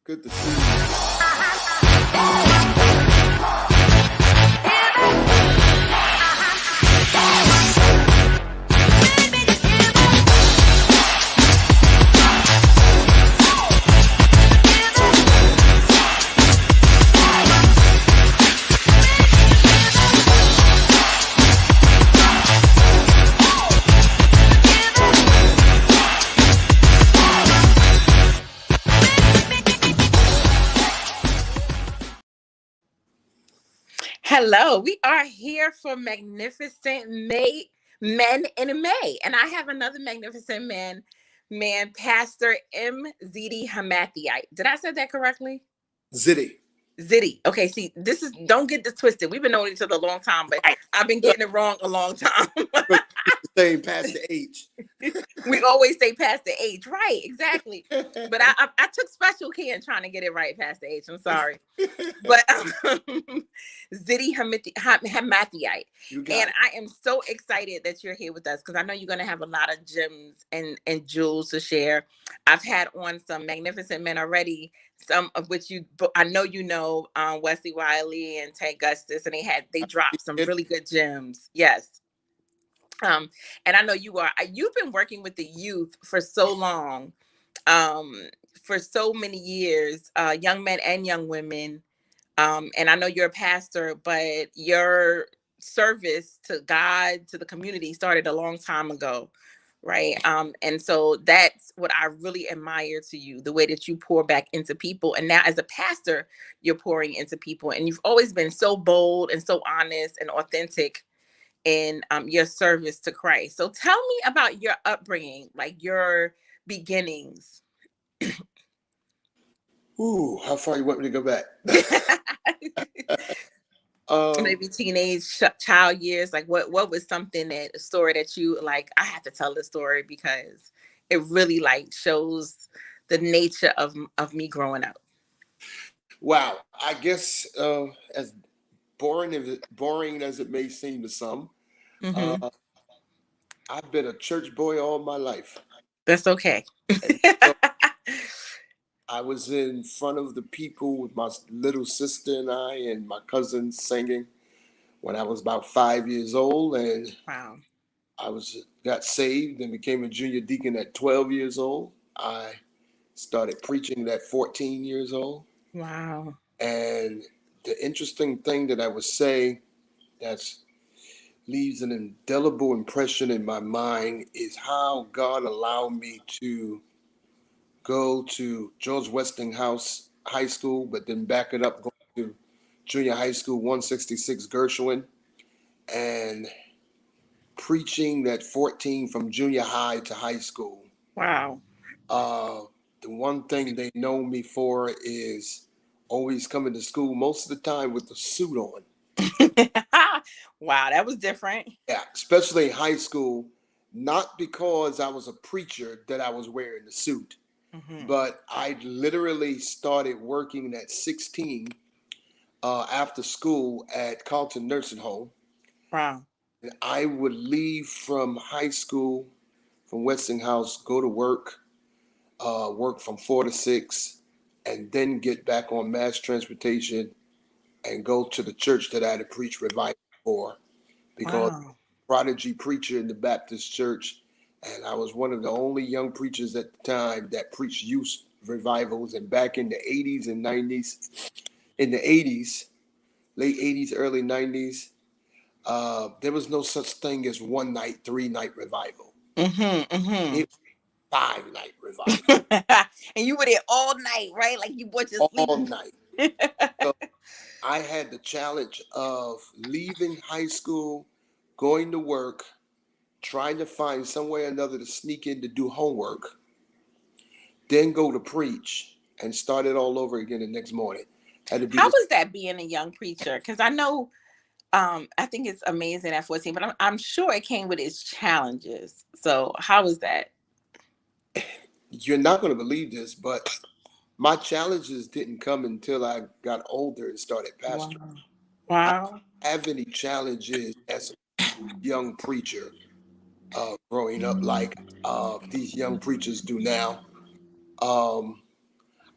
Good to see you. Hello, we are here for Magnificent Men in May. And I have another magnificent man, Pastor M Zidde Hamatheite. Did I say that correctly? Zidde. Okay, see, don't get this twisted. We've been knowing each other a long time, but I've been getting it wrong a long time. Saying Pastor H. We always say Pastor H. Right, exactly. But I took special care in trying to get it right, Pastor H. I'm sorry. But Zidde Hamatheite. And I am so excited that you're here with us because I know you're going to have a lot of gems and jewels to share. I've had on some magnificent men already, some of which I know you know, Wesley Wiley and Ted Gustus, and they dropped some really good gems. Yes. And I know you've been working with the youth for so long, for so many years, young men and young women. And I know you're a pastor, but your service to God, to the community started a long time ago. Right. And so that's what I really admire to you, the way that you pour back into people. And now as a pastor, you're pouring into people, and you've always been so bold and so honest and authentic in your service to Christ. So tell me about your upbringing, like your beginnings. Ooh, how far you want me to go back? Maybe teenage child years. Like what was a story that you like, I have to tell this story because it really like shows the nature of me growing up. Wow. I guess as boring as it may seem to some, I've been a church boy all my life. That's okay. So I was in front of the people with my little sister and I and my cousins singing when I was about 5 years old, and wow. I got saved and became a junior deacon at 12 years old. I started preaching at 14 years old. Wow. And the interesting thing that I would say that leaves an indelible impression in my mind is how God allowed me to go to George Westinghouse High School, but then back it up, go to junior high school, 166 Gershwin, and preaching at 14 from junior high to high school. Wow. The one thing they know me for is always coming to school most of the time with a suit on. Wow, that was different. Yeah, especially in high school, not because I was a preacher that I was wearing the suit, but I literally started working at 16 after school at Carlton Nursing Home. Wow. And I would leave from high school, from Westinghouse, go to work from 4 to 6, and then get back on mass transportation and go to the church that I had to preach revival for, because prodigy preacher in the Baptist Church, and I was one of the only young preachers at the time that preached youth revivals. And back in the 80s and 90s, in the 80s, late 80s, early 90s, there was no such thing as 1 night, 3-night revival. It was 5-night revival. And you were there all night, right? Like you bought your sleep. All night. So I had the challenge of leaving high school, going to work, trying to find some way or another to sneak in to do homework, then go to preach, and start it all over again the next morning. How was that being a young preacher? Because I know, I think it's amazing at 14, but I'm sure it came with its challenges. So how was that? You're not going to believe this, but my challenges didn't come until I got older and started pastoring. Wow. I didn't have any challenges as a young preacher growing up like these young preachers do now.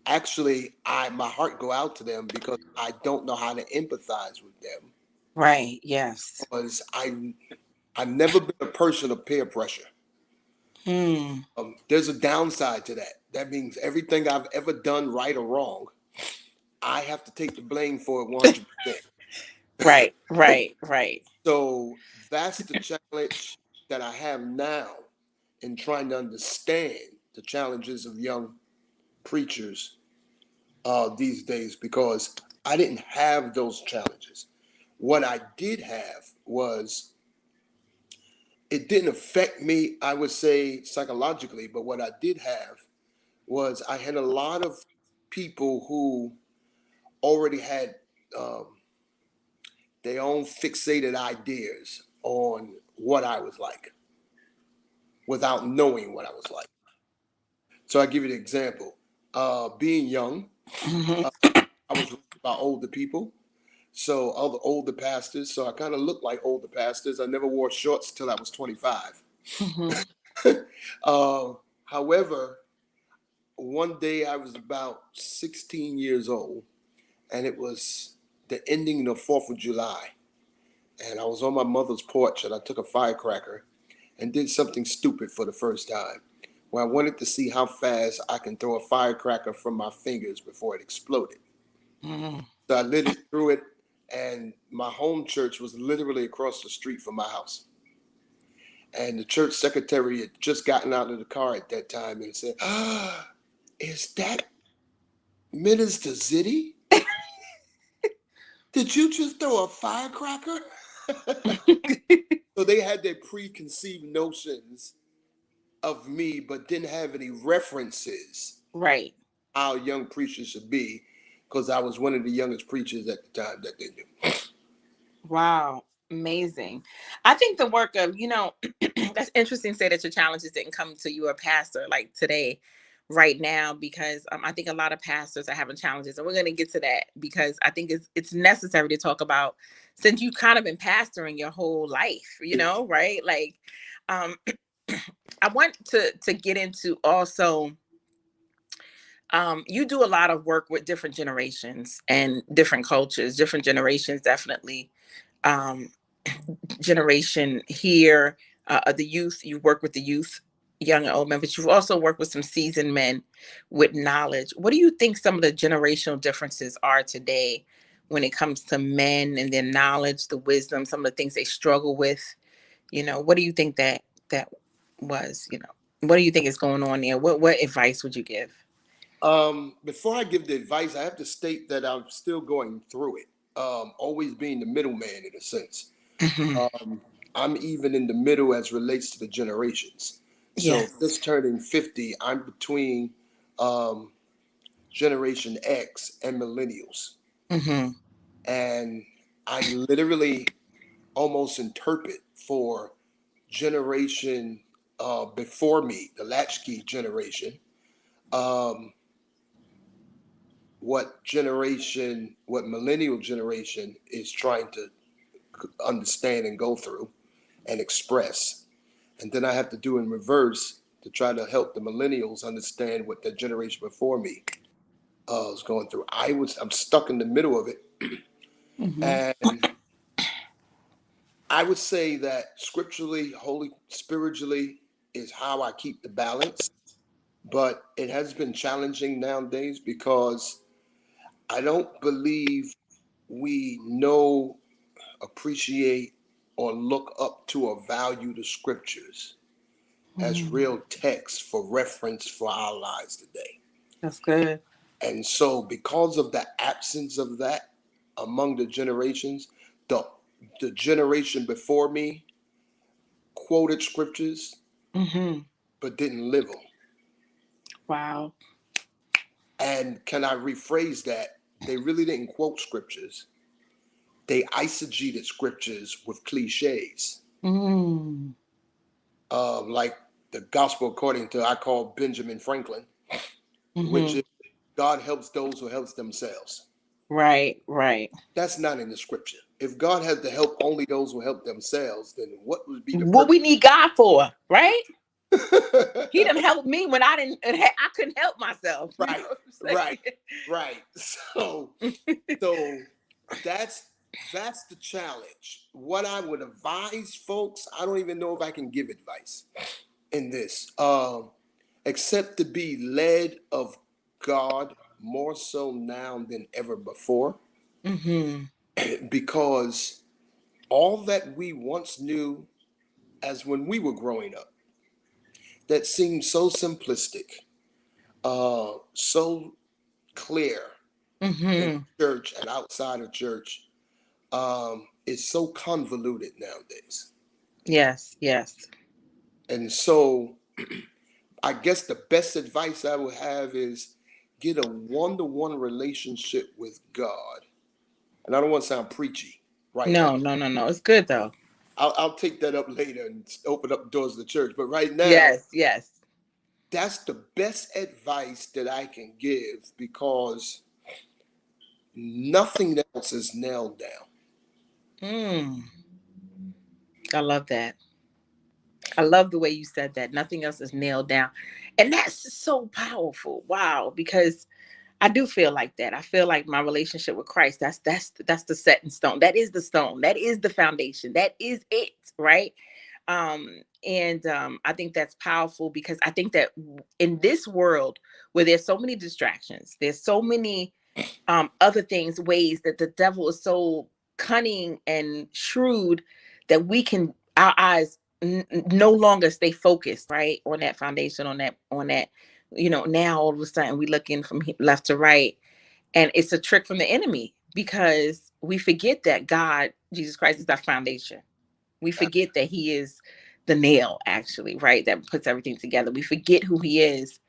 actually, my heart go out to them because I don't know how to empathize with them Right. Yes. because I've never been a person of peer pressure. Hmm. There's a downside to that. That means everything I've ever done, right or wrong, I have to take the blame for it 100%. Right. Right. Right. So that's the challenge that I have now in trying to understand the challenges of young preachers these days because I didn't have those challenges. What I did have was it didn't affect me, I would say, psychologically, but what I did have was I had a lot of people who already had um, their own fixated ideas on what I was like without knowing what I was like. So I give you an example. Being young, Hmm. uh, I was raised by older people, so other older pastors. So I kind of looked like older pastors. I never wore shorts till I was 25. Hmm. uh, However, one day I was about 16 years old, and it was the ending of 4th of July. And I was on my mother's porch, and I took a firecracker and did something stupid for the first time. Where I wanted to see how fast I can throw a firecracker from my fingers before it exploded. Hmm. So I lit it through it, and my home church was literally across the street from my house. And the church secretary had just gotten out of the car at that time and said, is that Minister Zidde? Did you just throw a firecracker? So they had their preconceived notions of me, but didn't have any references Right. how young preachers should be, because I was one of the youngest preachers at the time that they knew. Wow. Amazing. I think the work of, that's interesting to say that your challenges didn't come to you a pastor like today, right now, because I think a lot of pastors are having challenges. And we're going to get to that because I think it's necessary to talk about since you've kind of been pastoring your whole life, right? Like, um, I want to get into also, you do a lot of work with different generations and different cultures, different generations, definitely. Um, Generation here, the youth, you work with the youth, young and old men, but you've also worked with some seasoned men with knowledge. What do you think some of the generational differences are today when it comes to men and their knowledge, the wisdom, some of the things they struggle with? What do you think that was, what do you think is going on there? What advice would you give? Before I give the advice, I have to state that I'm still going through it. Always being the middleman in a sense. Hmm. Um, I'm even in the middle as relates to the generations. So Yes. just turning 50, I'm between um, Generation X and millennials. Hmm. And I literally almost interpret for generation before me, the latchkey generation, um, what millennial generation is trying to understand and go through and express. And then I have to do in reverse to try to help the millennials understand what the generation before me is going through. I'm stuck in the middle of it. Hmm. And I would say that scripturally, holy spiritually is how I keep the balance. But it has been challenging nowadays because I don't believe we know, appreciate, or look up to or value the scriptures as Hmm. real text for reference for our lives today. That's good. And so, because of the absence of that among the generations, the the generation before me quoted scriptures Hmm. but didn't live them. Wow. And can I rephrase that? They really didn't quote scriptures. They eisegeted scriptures with cliches, Mm. like the gospel according to I call Benjamin Franklin, which Hmm. is God helps those who helps themselves. Right, right. That's not in the scripture. If God had to help only those who help themselves, then what would be the What purpose? we need God for, right? He done helped me when I couldn't help myself. You Right, know what I'm right, saying? right. So that's the challenge. What I would advise folks, I don't even know if I can give advice in this, except to be led of God more so now than ever before, Mm-hmm. because all that we once knew as when we were growing up, that seemed so simplistic, so clear in Mm-hmm. church and outside of church, is so convoluted nowadays. Yes, yes. And so I guess the best advice I would have is get a one-to-one relationship with God. And I don't want to sound preachy right now. No, no, no, no. It's good though. I'll take that up later and open up doors of the church. But right now, Yes, yes. that's the best advice that I can give, because nothing else is nailed down. Mm, I love that. I love the way you said that. Nothing else is nailed down. And that's so powerful. Wow. Because I do feel like that. I feel like my relationship with Christ, that's the set in stone. That is the stone. That is the foundation. That is it, right? And I think that's powerful, because I think that in this world where there's so many distractions, there's so many other things, ways that the devil is so cunning and shrewd, that our eyes no longer stay focused, right, on that foundation, on that, now all of a sudden we looking from left to right, and it's a trick from the enemy, because we forget that God, Jesus Christ, is our foundation. We forget that he is the nail, actually, right, that puts everything together. We forget who he is.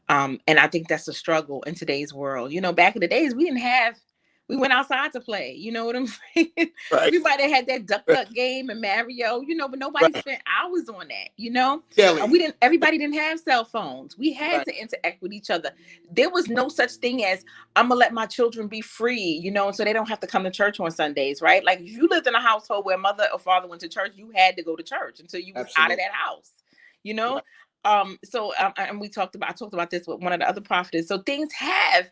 And I think that's a struggle in today's world. Back in the days, we went outside to play. You know what I'm saying? Right. We might have had that duck game and Mario, but nobody Right. spent hours on that. Kelly. Everybody didn't have cell phones. We had Right. to interact with each other. There was no such thing as, I'm gonna let my children be free, and so they don't have to come to church on Sundays, right? Like, if you lived in a household where mother or father went to church, you had to go to church until you was out of Absolutely. that house, you know? Right. And I talked about this with one of the other prophets. So things have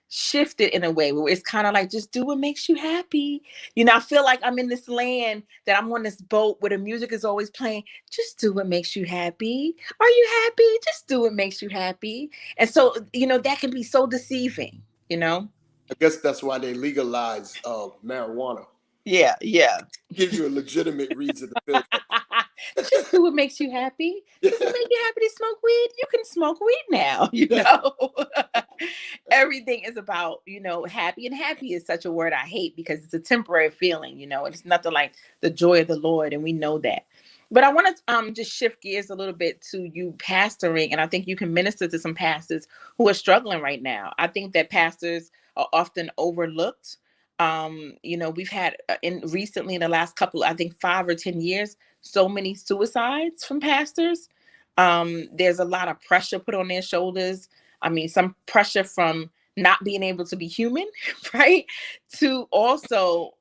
shifted in a way where it's kind of like, just do what makes you happy. I feel like I'm in this land, that I'm on this boat where the music is always playing. Just do what makes you happy. Are you happy? Just do what makes you happy. And so, that can be so deceiving, I guess that's why they legalize marijuana. Yeah, yeah. Gives you a legitimate reason to feel that. Just do what makes you happy. Does it make you happy to smoke weed? You can smoke weed now. Everything is about, happy. And happy is such a word I hate, because it's a temporary feeling, it's nothing like the joy of the Lord. And we know that. But I want to just shift gears a little bit to you pastoring. And I think you can minister to some pastors who are struggling right now. I think that pastors are often overlooked. We've had recently, in the last couple, I think 5 or 10 years, so many suicides from pastors. There's a lot of pressure put on their shoulders. I mean, some pressure from not being able to be human, right? To also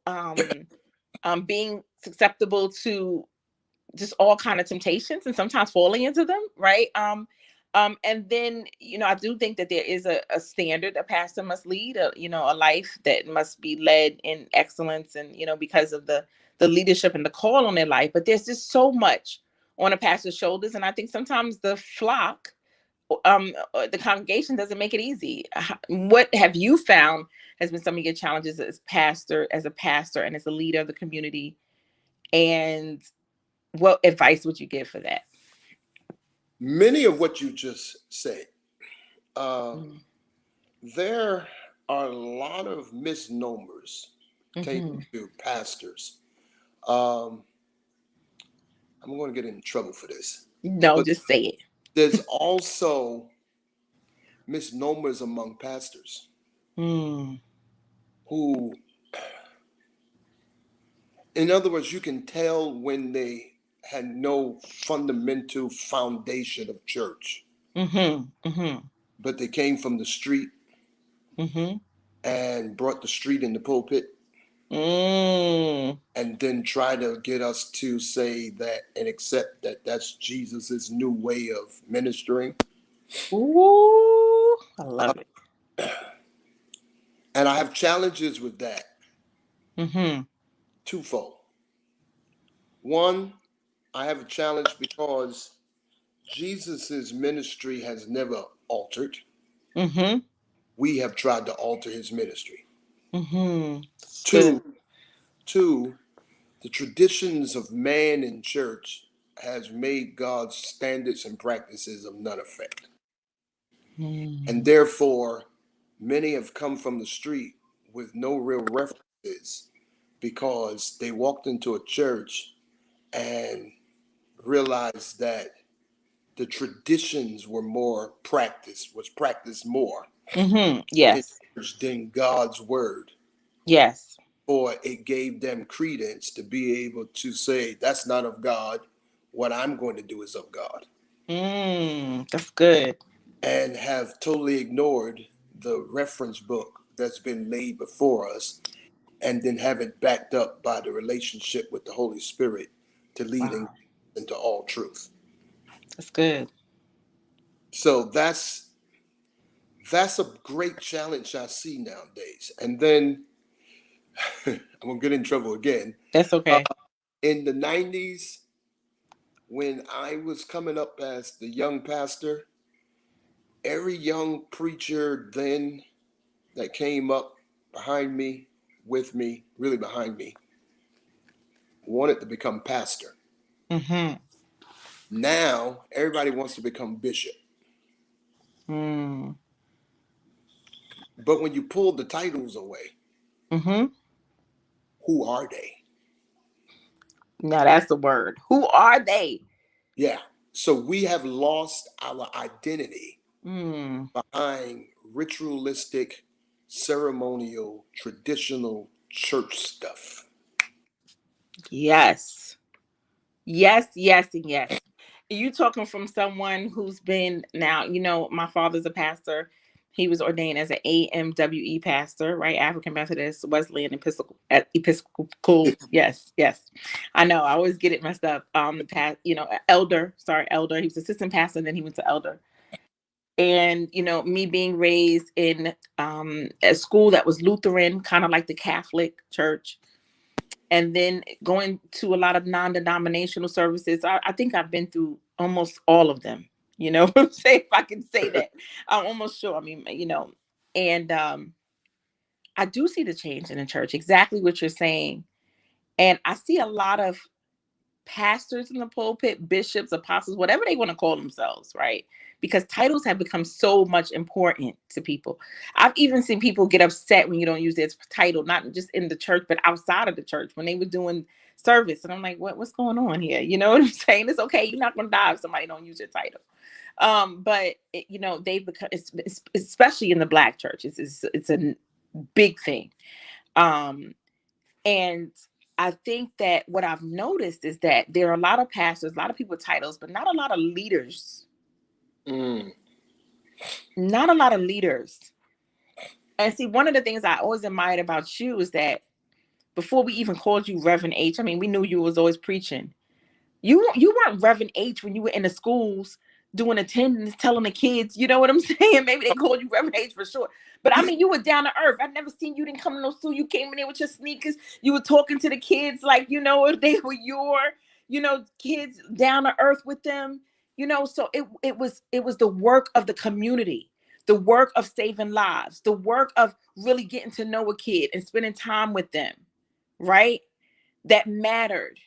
being susceptible to just all kind of temptations, and sometimes falling into them, right? And then, I do think that there is a standard a pastor must lead, a life that must be led in excellence, and, because of the leadership and the call on their life. But there's just so much on a pastor's shoulders. And I think sometimes the flock, the congregation doesn't make it easy. What have you found has been some of your challenges as a pastor and as a leader of the community? And what advice would you give for that? Many of what you just said, uh, Mm-hmm. there are a lot of misnomers taken to pastors. Um, I'm going to get in trouble for this, No, but just say it. there's also misnomers among pastors Mm. who, in other words, you can tell when they had no fundamental foundation of church, Mm-hmm. Mm-hmm. but they came from the street Mm-hmm. and brought the street in the pulpit. Mm. and then try to get us to say that and accept that that's Jesus's new way of ministering. Ooh, I love it. And I have challenges with that, Mm-hmm. twofold. One, I have a challenge because Jesus's ministry has never altered. Mm-hmm. We have tried to alter his ministry. Mm-hmm. It's good. Two, two, the traditions of man in church has made God's standards and practices of none effect. And Mm. therefore, many have come from the street with no real references because they walked into a church and realized that the traditions were more practiced, was practiced more Mm-hmm. in Yes. church than God's word. Yes. Or it gave them credence to be able to say, that's not of God. What I'm going to do is of God. That's good. And have totally ignored the reference book that's been laid before us and then have it backed up by the relationship with the Holy Spirit to leading Wow. into all truth. That's good. So that's a great challenge I see nowadays. And then I'm gonna get in trouble again. That's Uh, okay. in the 90s, when I was coming up as the young pastor, every young preacher then that came up behind me, with me, really behind me, wanted to become pastor. Mm-hmm. Now everybody wants to become bishop. Mm. But when you pull the titles away, Mm-hmm. who are they? Now that's the word. Who are they? Yeah. So we have lost our identity Mm. behind ritualistic, ceremonial, traditional church stuff. Yes. Yes, yes, and yes. You talking from someone who's been now, my father's a pastor. He was ordained as an AMWE pastor, right? African Methodist Wesleyan Episcopal. Yes, yes. I know. I always get it messed up. Elder. Sorry, elder. He was assistant pastor, and then he went to elder. And me being raised in a school that was Lutheran, kind of like the Catholic Church, and then going to a lot of non-denominational services. I think I've been through almost all of them. You know what I'm saying? If I can say that, I'm almost sure. I mean, and I do see the change in the church. Exactly what you're saying, and I see a lot of pastors in the pulpit, bishops, apostles, whatever they want to call themselves, right? Because titles have become so much important to people. I've even seen people get upset when you don't use their title, not just in the church, but outside of the church when they were doing service. And I'm like, what's going on here? You know what I'm saying? It's okay. You're not going to die if somebody don't use your title. But they've become, especially in the Black church, it's a big thing. And I think that what I've noticed is that there are a lot of pastors, a lot of people with titles, but not a lot of leaders. Mm. Not a lot of leaders. And see, one of the things I always admired about you is that before we even called you Reverend H, I mean, we knew you was always preaching. You weren't Reverend H when you were in the schools doing attendance, telling the kids, you know what I'm saying? Maybe they called you Reverend H for sure. But I mean, you were down to earth. I've never seen you didn't come to no school. You came in there with your sneakers. You were talking to the kids like, if they were your, kids down to earth with them. So it was the work of the community, the work of saving lives, the work of really getting to know a kid and spending time with them, right? That mattered,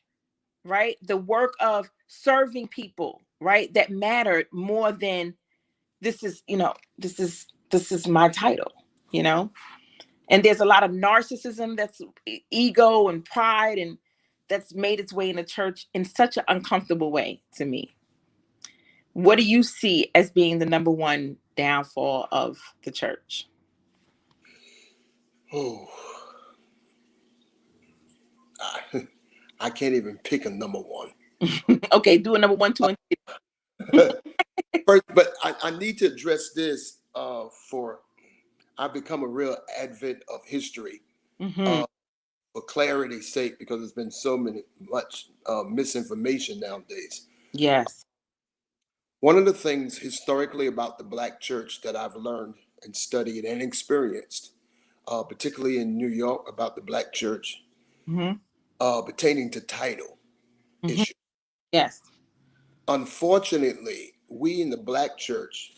right? The work of serving people, right? That mattered more than this is my title, you know? And there's a lot of narcissism, that's ego and pride, and that's made its way in the church in such an uncomfortable way to me. What do you see as being the number one downfall of the church? Oh, I can't even pick a number one. Okay, do a number one, two, and First, but I need to address this for I've become a real advocate of history. three. Uh, for clarity's sake, because there's been so much misinformation nowadays. Yes. One of the things historically about the Black church that I've learned and studied and experienced, particularly in New York, about the Black church, Mm-hmm. pertaining to title Mm-hmm. issues. Yes. Unfortunately, we in the Black church,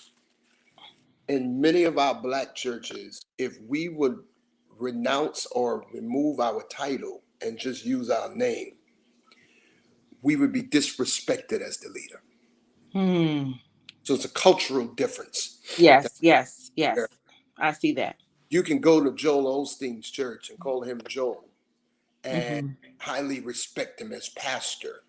in many of our Black churches, if we would renounce or remove our title and just use our name, we would be disrespected as the leader. Hmm. So it's a cultural difference. Yes. Yes. Where Yes. I see that. you can go to Joel Osteen's church and call him Joel and Mm-hmm. highly respect him as pastor,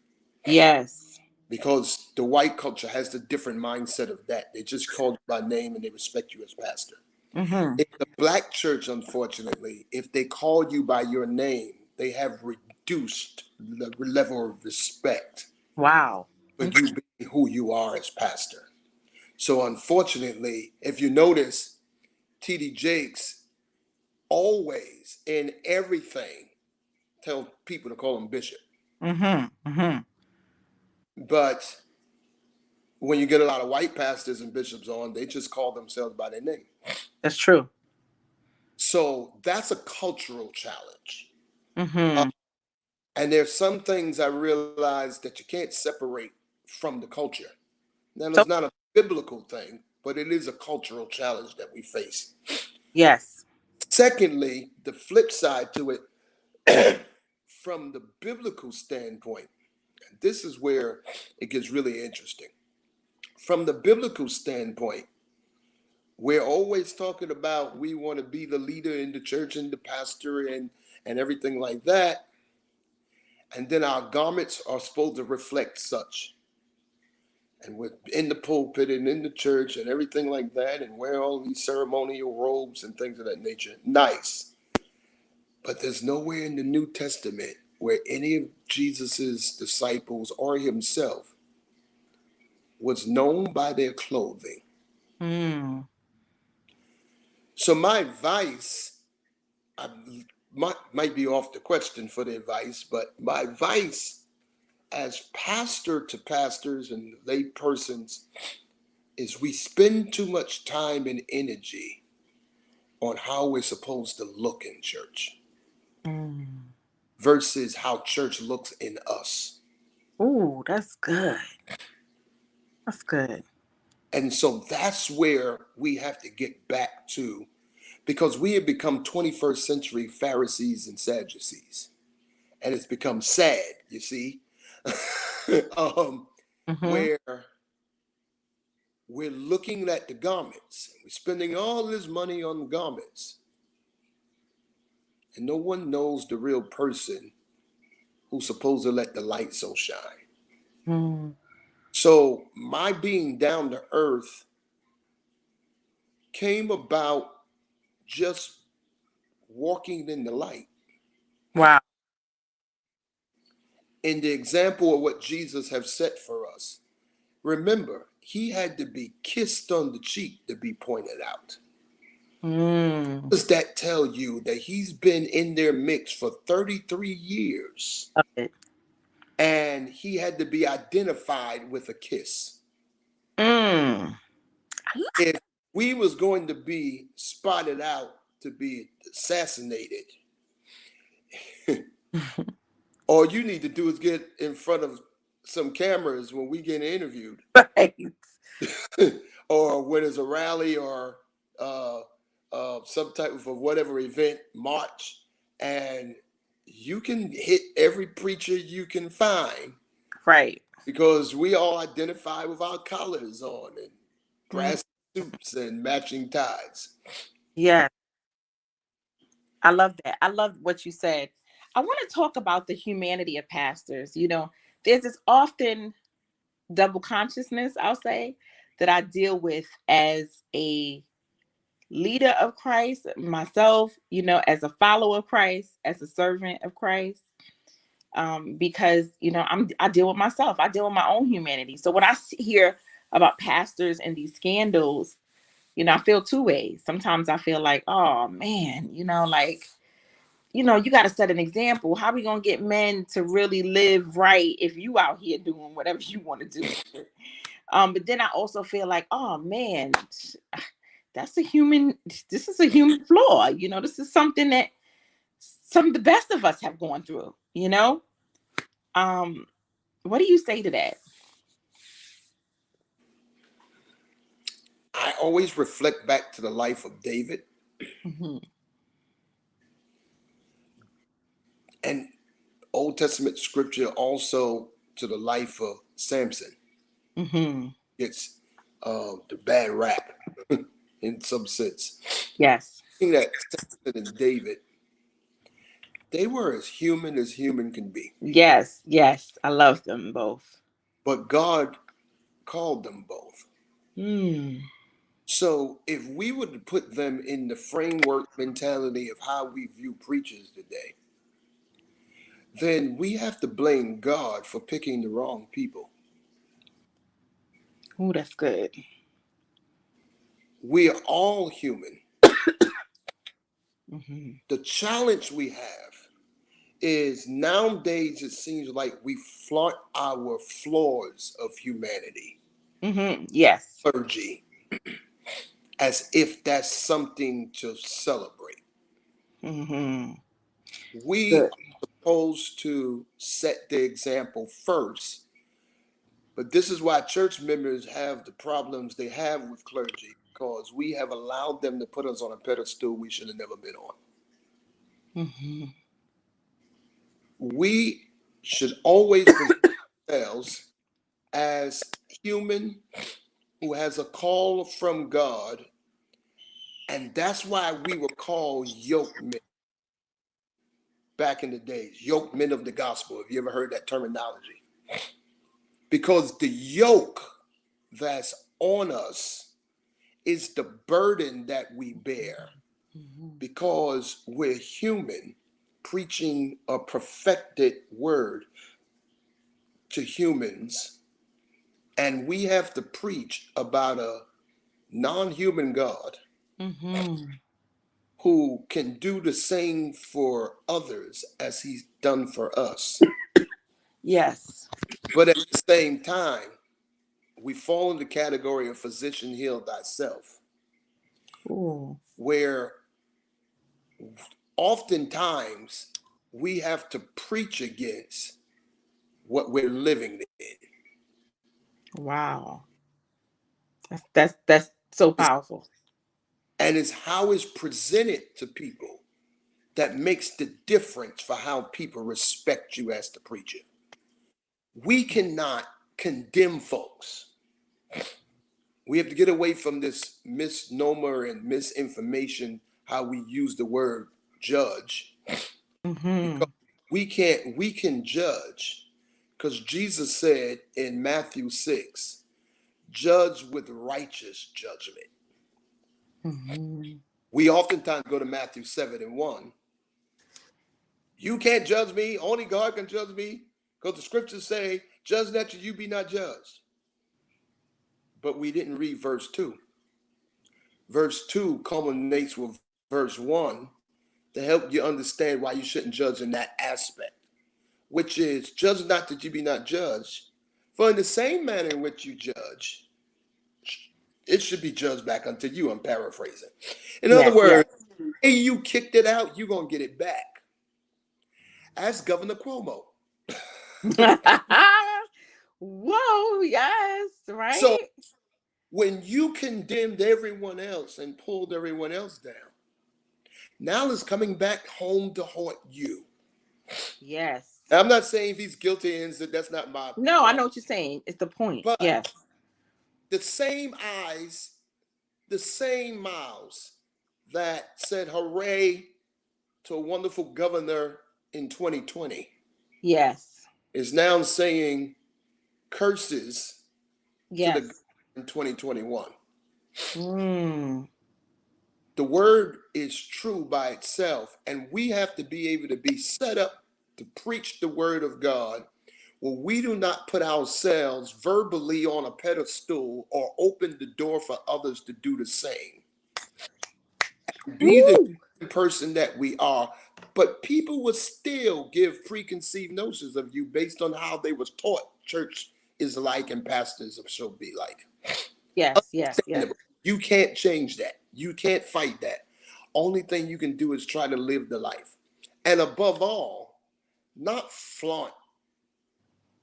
Yes. because the white culture has the different mindset of that. They just call you by name and they respect you as pastor. Mm-hmm. In the Black church, unfortunately, if they call you by your name, they have reduced the level of respect Wow. for Okay. you being who you are as pastor. So unfortunately, if you notice, TD Jakes always in everything tell people to call him bishop. Mm-hmm. Mm-hmm. But when you get a lot of white pastors and bishops on, they just call themselves by their name. That's true. So that's a cultural challenge. Mm-hmm. And there's some things I realize that you can't separate from the culture. Now, So it's not a biblical thing, but it is a cultural challenge that we face. yes. Secondly, the flip side to it, from the biblical standpoint, and this is where it gets really interesting. From the biblical standpoint, we're always talking about we want to be the leader in the church and the pastor and everything like that. And then our garments are supposed to reflect such. And we're in the pulpit and in the church and everything like that, and wear all these ceremonial robes and things of that nature. Nice. But there's nowhere in the New Testament where any of Jesus's disciples or himself was known by their clothing. Mm. So my advice, I might be off the question for the advice, but my advice as pastor to pastors and lay persons is we spend too much time and energy on how we're supposed to look in church Mm. versus how church looks in us. Ooh, that's good. That's good. And so that's where we have to get back to, because we have become 21st century Pharisees and Sadducees. And it's become sad, you see, Mm-hmm. where we're looking at the garments. We're spending all this money on garments. And no one knows the real person who's supposed to let the light so shine. Mm. So my being down to earth came about just walking in the light. Wow. In the example of what Jesus have set for us. Remember, he had to be kissed on the cheek to be pointed out. Mm. Does that tell you that he's been in their mix for 33 years Love it. and he had to be identified with a kiss? Mm. If we was going to be spotted out to be assassinated, all you need to do is get in front of some cameras when we get interviewed, Right. or when there's a rally or some type of whatever event, march, and you can hit every preacher you can find Right. because we all identify with our collars on and Mm. grass suits and matching ties. Yeah. I love that. I love what you said. I want to talk about the humanity of pastors. There's this often double consciousness, I'll say, that I deal with as a leader of Christ, myself, as a follower of Christ, as a servant of Christ. Because I deal with myself. I deal with my own humanity. So when I hear about pastors and these scandals, I feel two ways. Sometimes I feel like, oh man, like you know, you got to set an example. How we going to get men to really live right if you out here doing whatever you want to do? But then I also feel like, oh man, this is a human flaw. You know, this is something that some of the best of us have gone through, you know? What do you say to that? I always reflect back to the life of David. Mm-hmm. And Old Testament scripture also to the life of Samson. Mm-hmm. It's the bad rap in some sense. Yes. I think that Samson and David, they were as human can be. Yes. Yes. I love them both. But God called them both. Mm. So if we were to put them in the framework mentality of how we view preachers today, then we have to blame God for picking the wrong people. Oh, that's good. We are all human. Mm-hmm. The challenge we have is nowadays it seems like we flaunt our flaws of humanity, Mm-hmm. Yes. clergy, as if that's something to celebrate. Mm-hmm. We Good. are supposed to set the example first, but this is why church members have the problems they have with clergy, because we have allowed them to put us on a pedestal we should have never been on. Mm-hmm. We should always present ourselves as human who has a call from God, and that's why we were called yoke men back in the days, yoke men of the gospel. Have you ever heard that terminology? Because the yoke that's on us is the burden that we bear, Mm-hmm. because we're human preaching a perfected word to humans, and we have to preach about a non-human God Mm-hmm. who can do the same for others as he's done for us. Yes. But at the same time, we fall in the category of physician heal thyself, Ooh. where oftentimes we have to preach against what we're living in. Wow. That's so powerful. And it's how it's presented to people that makes the difference for how people respect you as the preacher. We cannot condemn folks. We have to get away from this misnomer and misinformation, how we use the word judge, Mm-hmm. because we can judge, because Jesus said in Matthew 6, judge with righteous judgment. Mm-hmm. We oftentimes go to Matthew 7:1. You can't judge me, only God can judge me, because the scriptures say, judge not that you be not judged. But we didn't read verse 2. Verse 2 culminates with verse 1 to help you understand why you shouldn't judge in that aspect, which is, judge not that you be not judged. For in the same manner in which you judge, it should be judged back unto you. I'm paraphrasing. In other Yes, yes. words, hey, you kicked it out, you're going to get it back. Ask Governor Cuomo. Whoa, yes, So right? when you condemned everyone else and pulled everyone else down, now it's coming back home to haunt you. Yes. Now, I'm not saying if he's guilty and that's not No, I my, know what you're saying. It's the point. but Yes. the same eyes, the same mouths that said hooray to a wonderful governor in 2020 Yes. is now saying curses to the governor Yes. in 2021. Mm. The word is true by itself, and we have to be able to be set up to preach the word of God, where we do not put ourselves verbally on a pedestal or open the door for others to do the same. Be the Woo. person that we are. But people would still give preconceived notions of you based on how they was taught church is like and pastors should be like. Yes, yes, yes. You can't change that. You can't fight that. Only thing you can do is try to live the life. And above all, not flaunt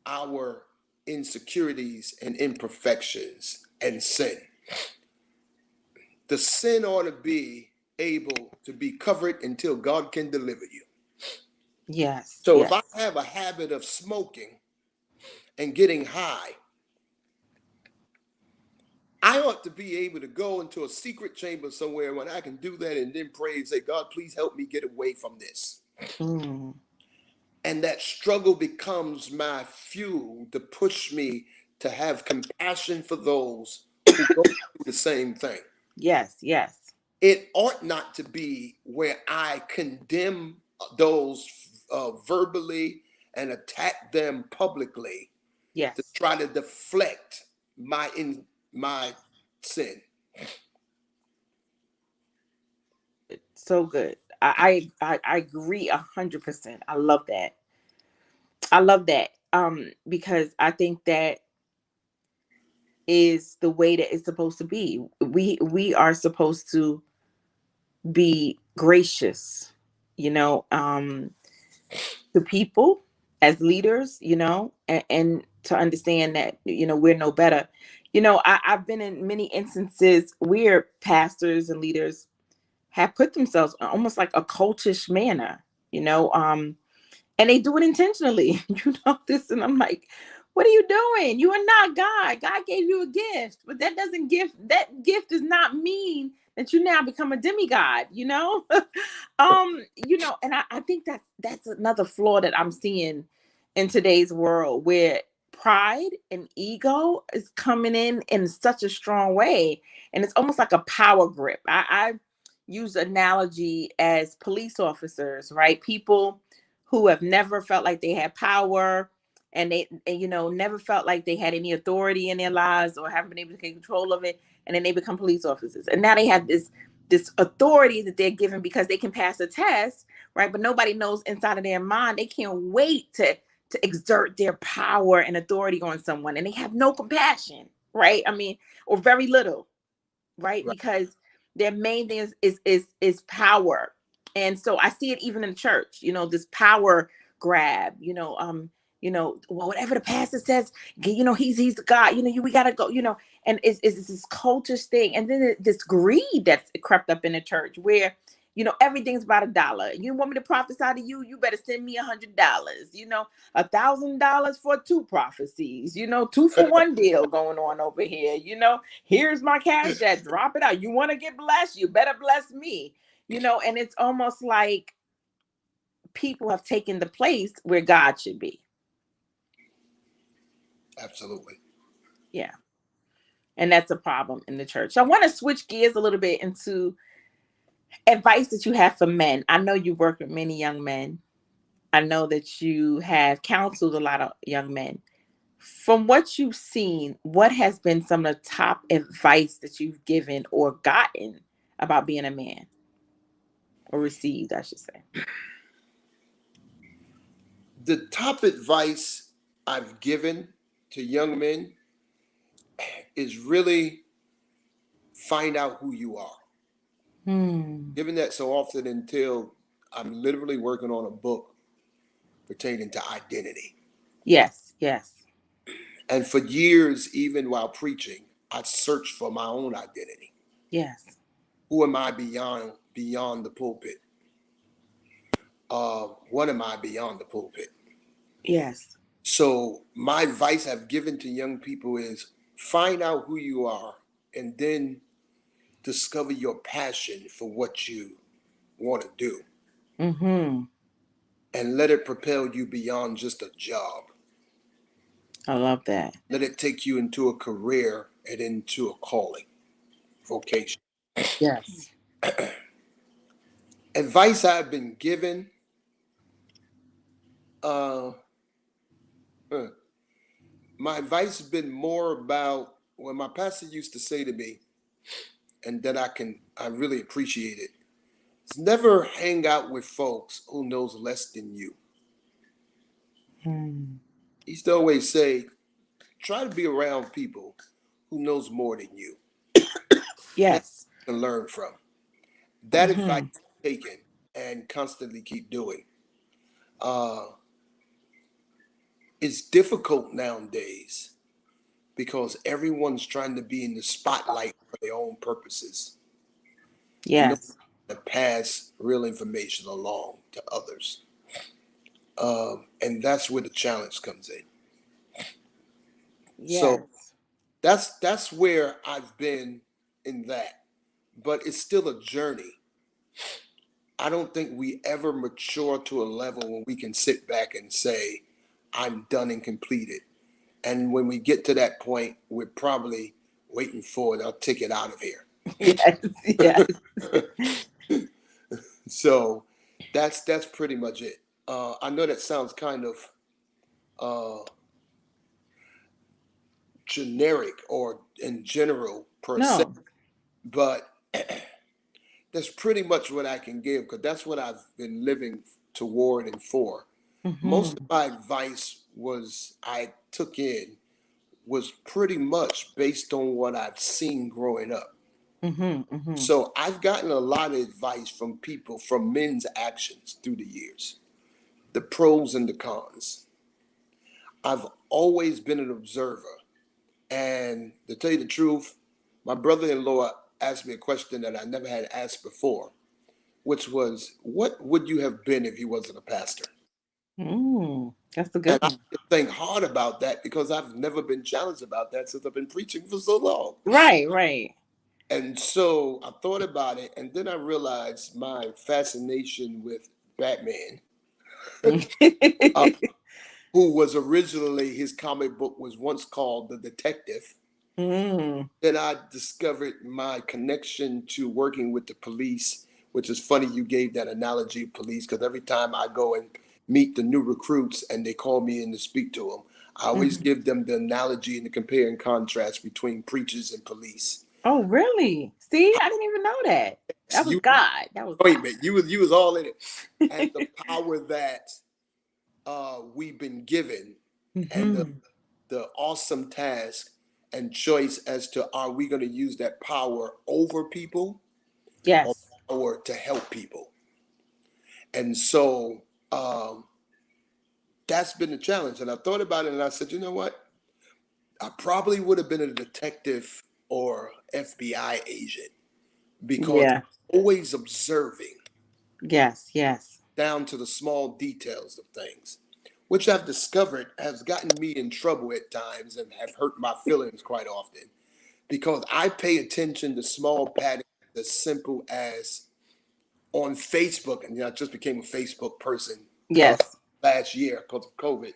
our insecurities and imperfections and sin. The sin ought to be able to be covered until God can deliver you. Yes, So if yes. I have a habit of smoking and getting high, I ought to be able to go into a secret chamber somewhere when I can do that and then pray and say, God, please help me get away from this. Mm. And that struggle becomes my fuel to push me to have compassion for those who go through the same thing. Yes, yes. It ought not to be where I condemn those verbally and attack them publicly to Yes. try to deflect my sin. So good. I agree 100%. I love that. I love that. Because I think that is the way that it's supposed to be. We are supposed to be gracious, you know, to people as leaders, you know, and to understand that, you know, we're no better. You know, I've been in many instances where pastors and leaders have put themselves almost like a cultish manner, you know, and they do it intentionally. You know this, and I'm like, what are you doing? You are not God. God gave you a gift, but that gift does not mean that you now become a demigod, you know. You know, and I think that's another flaw that I'm seeing in today's world, where pride and ego is coming in such a strong way, and it's almost like a power grip. I use analogy as police officers, right? People who have never felt like they had power, and you know, never felt like they had any authority in their lives or haven't been able to take control of it, and then they become police officers, and now they have this authority that they're given because they can pass a test, right? But nobody knows inside of their mind they can't wait to exert their power and authority on someone, and they have no compassion, right? I mean, or very little, right? Right. Because their main thing is power. And so I see it even in church, you know, this power grab, you know, well, whatever the pastor says, you know, he's the God, you know, we gotta go, you know, and it's this cultish thing. And then this greed that's crept up in the church where, you know, everything's about $1. You want me to prophesy to you? You better send me $100. You know, $1,000 for 2 prophecies. You know, 2 for 1 deal going on over here. You know, here's my cash app. Drop it out. You want to get blessed? You better bless me. You know, and it's almost like people have taken the place where God should be. Absolutely. Yeah. And that's a problem in the church. So I want to switch gears a little bit into advice that you have for men. I know you work with many young men. I know that you have counseled a lot of young men. From what you've seen, what has been some of the top advice that you've given or gotten about being a man, or received, I should say? The top advice I've given to young men is really find out who you are. Given that so often until I'm literally working on a book pertaining to identity. Yes, yes, And for years, even while preaching, I searched for my own identity. yes, Who am I beyond the pulpit? What am I beyond the pulpit? yes. So my advice I've given to young people is find out who you are and then discover your passion for what you want to do Mm-hmm. and let it propel you beyond just a job. I love that. Let it take you into a career and into a calling, vocation. Yes. Advice I've been given, uh, huh, my advice has been more about what my pastor used to say to me, and that I really appreciate it. never hang out with folks who knows less than you. He used to always say, try to be around people who knows more than you. Yes. And learn from. That advice taken and constantly keep doing. It's difficult nowadays because everyone's trying to be in the spotlight for their own purposes. And no Yes. to pass real information along to others. And that's where the challenge comes in. So Yes. that's where I've been in that. But it's still a journey. I don't think we ever mature to a level when we can sit back and say, I'm done and completed. And when we get to that point, we're probably waiting for our ticket out of here. Yes. Yes. So that's pretty much it. I know that sounds kind of generic or in general per se, No. but that's pretty much what I can give because that's what I've been living toward and for. Most of my advice I took in was pretty much based on what I've seen growing up. So I've gotten a lot of advice from people, from men's actions through the years, the pros and the cons. I've always been an observer. And to tell you the truth, my brother-in-law asked me a question that I never had asked before, which was, what would you have been if you wasn't a pastor? That's a And good I one. think hard about that because I've never been challenged about that since I've been preaching for so long. Right, right. And so I thought about it, and then I realized my fascination with Batman, uh, who was originally, his comic book was once called The Detective. Then I discovered my connection to working with the police, which is funny you gave that analogy of police, because every time I go and meet the new recruits and they call me in to speak to them, I always give them the analogy and the compare and contrast between preachers and police. Oh, really? See, I didn't even know that. That was You God. That was wait a God. minute, you was all in it. And the power that we've been given and the awesome task and choice as to are we going to use that power over people or Yes. power to help people. And so that's been the challenge. And I thought about it and I said, you know what? I probably would have been a detective or FBI agent because Yeah. I'm always observing Yes. Yes. down to the small details of things, which I've discovered has gotten me in trouble at times and have hurt my feelings quite often because I pay attention to small patterns as simple as on Facebook, and I just became a Facebook person Yes. last year because of COVID.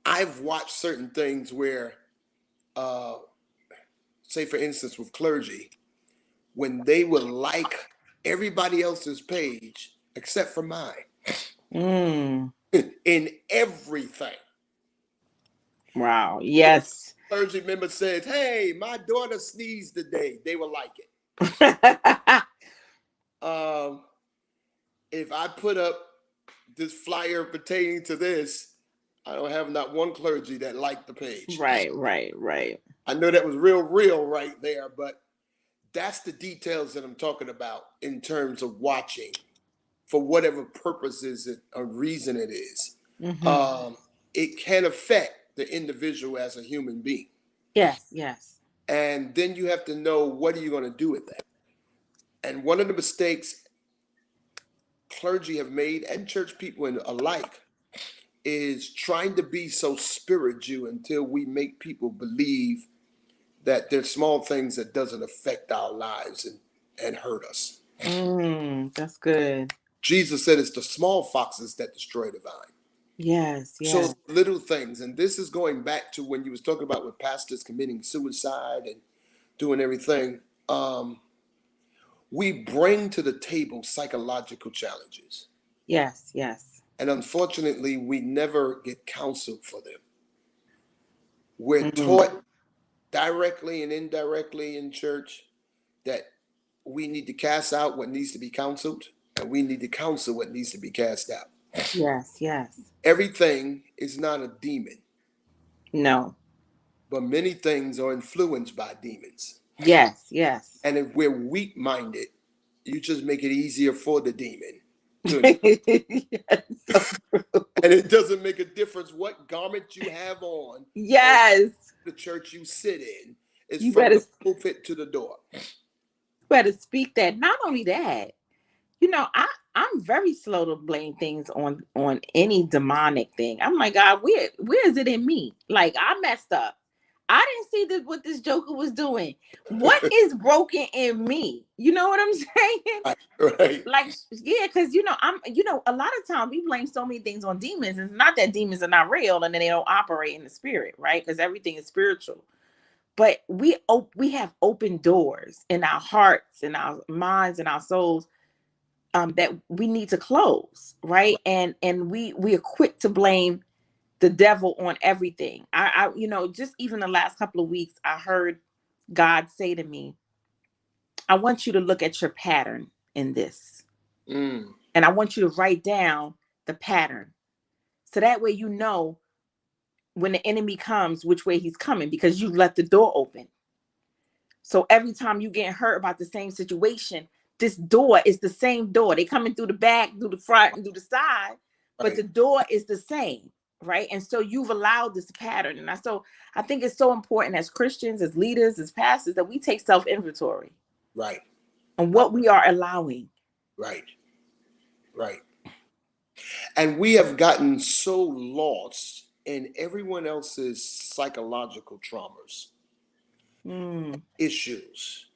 I've watched certain things where, say for instance, with clergy, when they would like everybody else's page except for mine in everything. Wow. Yes. Clergy member says, "Hey, my daughter sneezed today." They will like it. If I put up this flyer pertaining to this, I don't have not one clergy that liked the page. Right. Right. Right. I know that was real right there, but that's the details that I'm talking about in terms of watching for whatever purposes or reason it is. It can affect the individual as a human being. Yes. Yes. And then you have to know, what are you going to do with that? And one of the mistakes clergy have made, and church people alike, is trying to be so spiritual until we make people believe that there's small things that doesn't affect our lives and hurt us. That's good. Jesus said it's the small foxes that destroy the vine. Yes. So Yes. little things, and this is going back to when you was talking about with pastors committing suicide and doing everything. We bring to the table psychological challenges. Yes. Yes. And unfortunately, we never get counseled for them. We're taught directly and indirectly in church that we need to cast out what needs to be counseled. and we need to counsel what needs to be cast out. Yes, yes. Everything is not a demon, No. but many things are influenced by demons. Yes, yes. And if we're weak-minded, you just make it easier for the demon. Yes, so true. And it doesn't make a difference what garment you have on. Yes. The church you sit in is You from better the pulpit to the door. speak that. Not only that, I'm very slow to blame things on any demonic thing. I'm like, God, where is it in me? Like, I messed up. I didn't see what this joker was doing. What is broken in me? You know what I'm saying? Right. Like, yeah, because a lot of times we blame so many things on demons. It's not that demons are not real and then they don't operate in the spirit, right? Because everything is spiritual. But we have open doors in our hearts, in our minds, and our souls that we need to close, right? And we are quick to blame the devil on everything. I just even the last couple of weeks, I heard God say to me, I want you to look at your pattern in this. And I want you to write down the pattern. So that way you know when the enemy comes, which way he's coming, because you've left the door open. So every time you get hurt about the same situation, this door is the same door. They coming through the back, through the front, and through the side, but the door is the same, right? And so you've allowed this pattern. And I think it's so important as Christians, as leaders, as pastors, that we take self-inventory. Right. On what we are allowing. Right. Right. And we have gotten so lost in everyone else's psychological traumas, issues,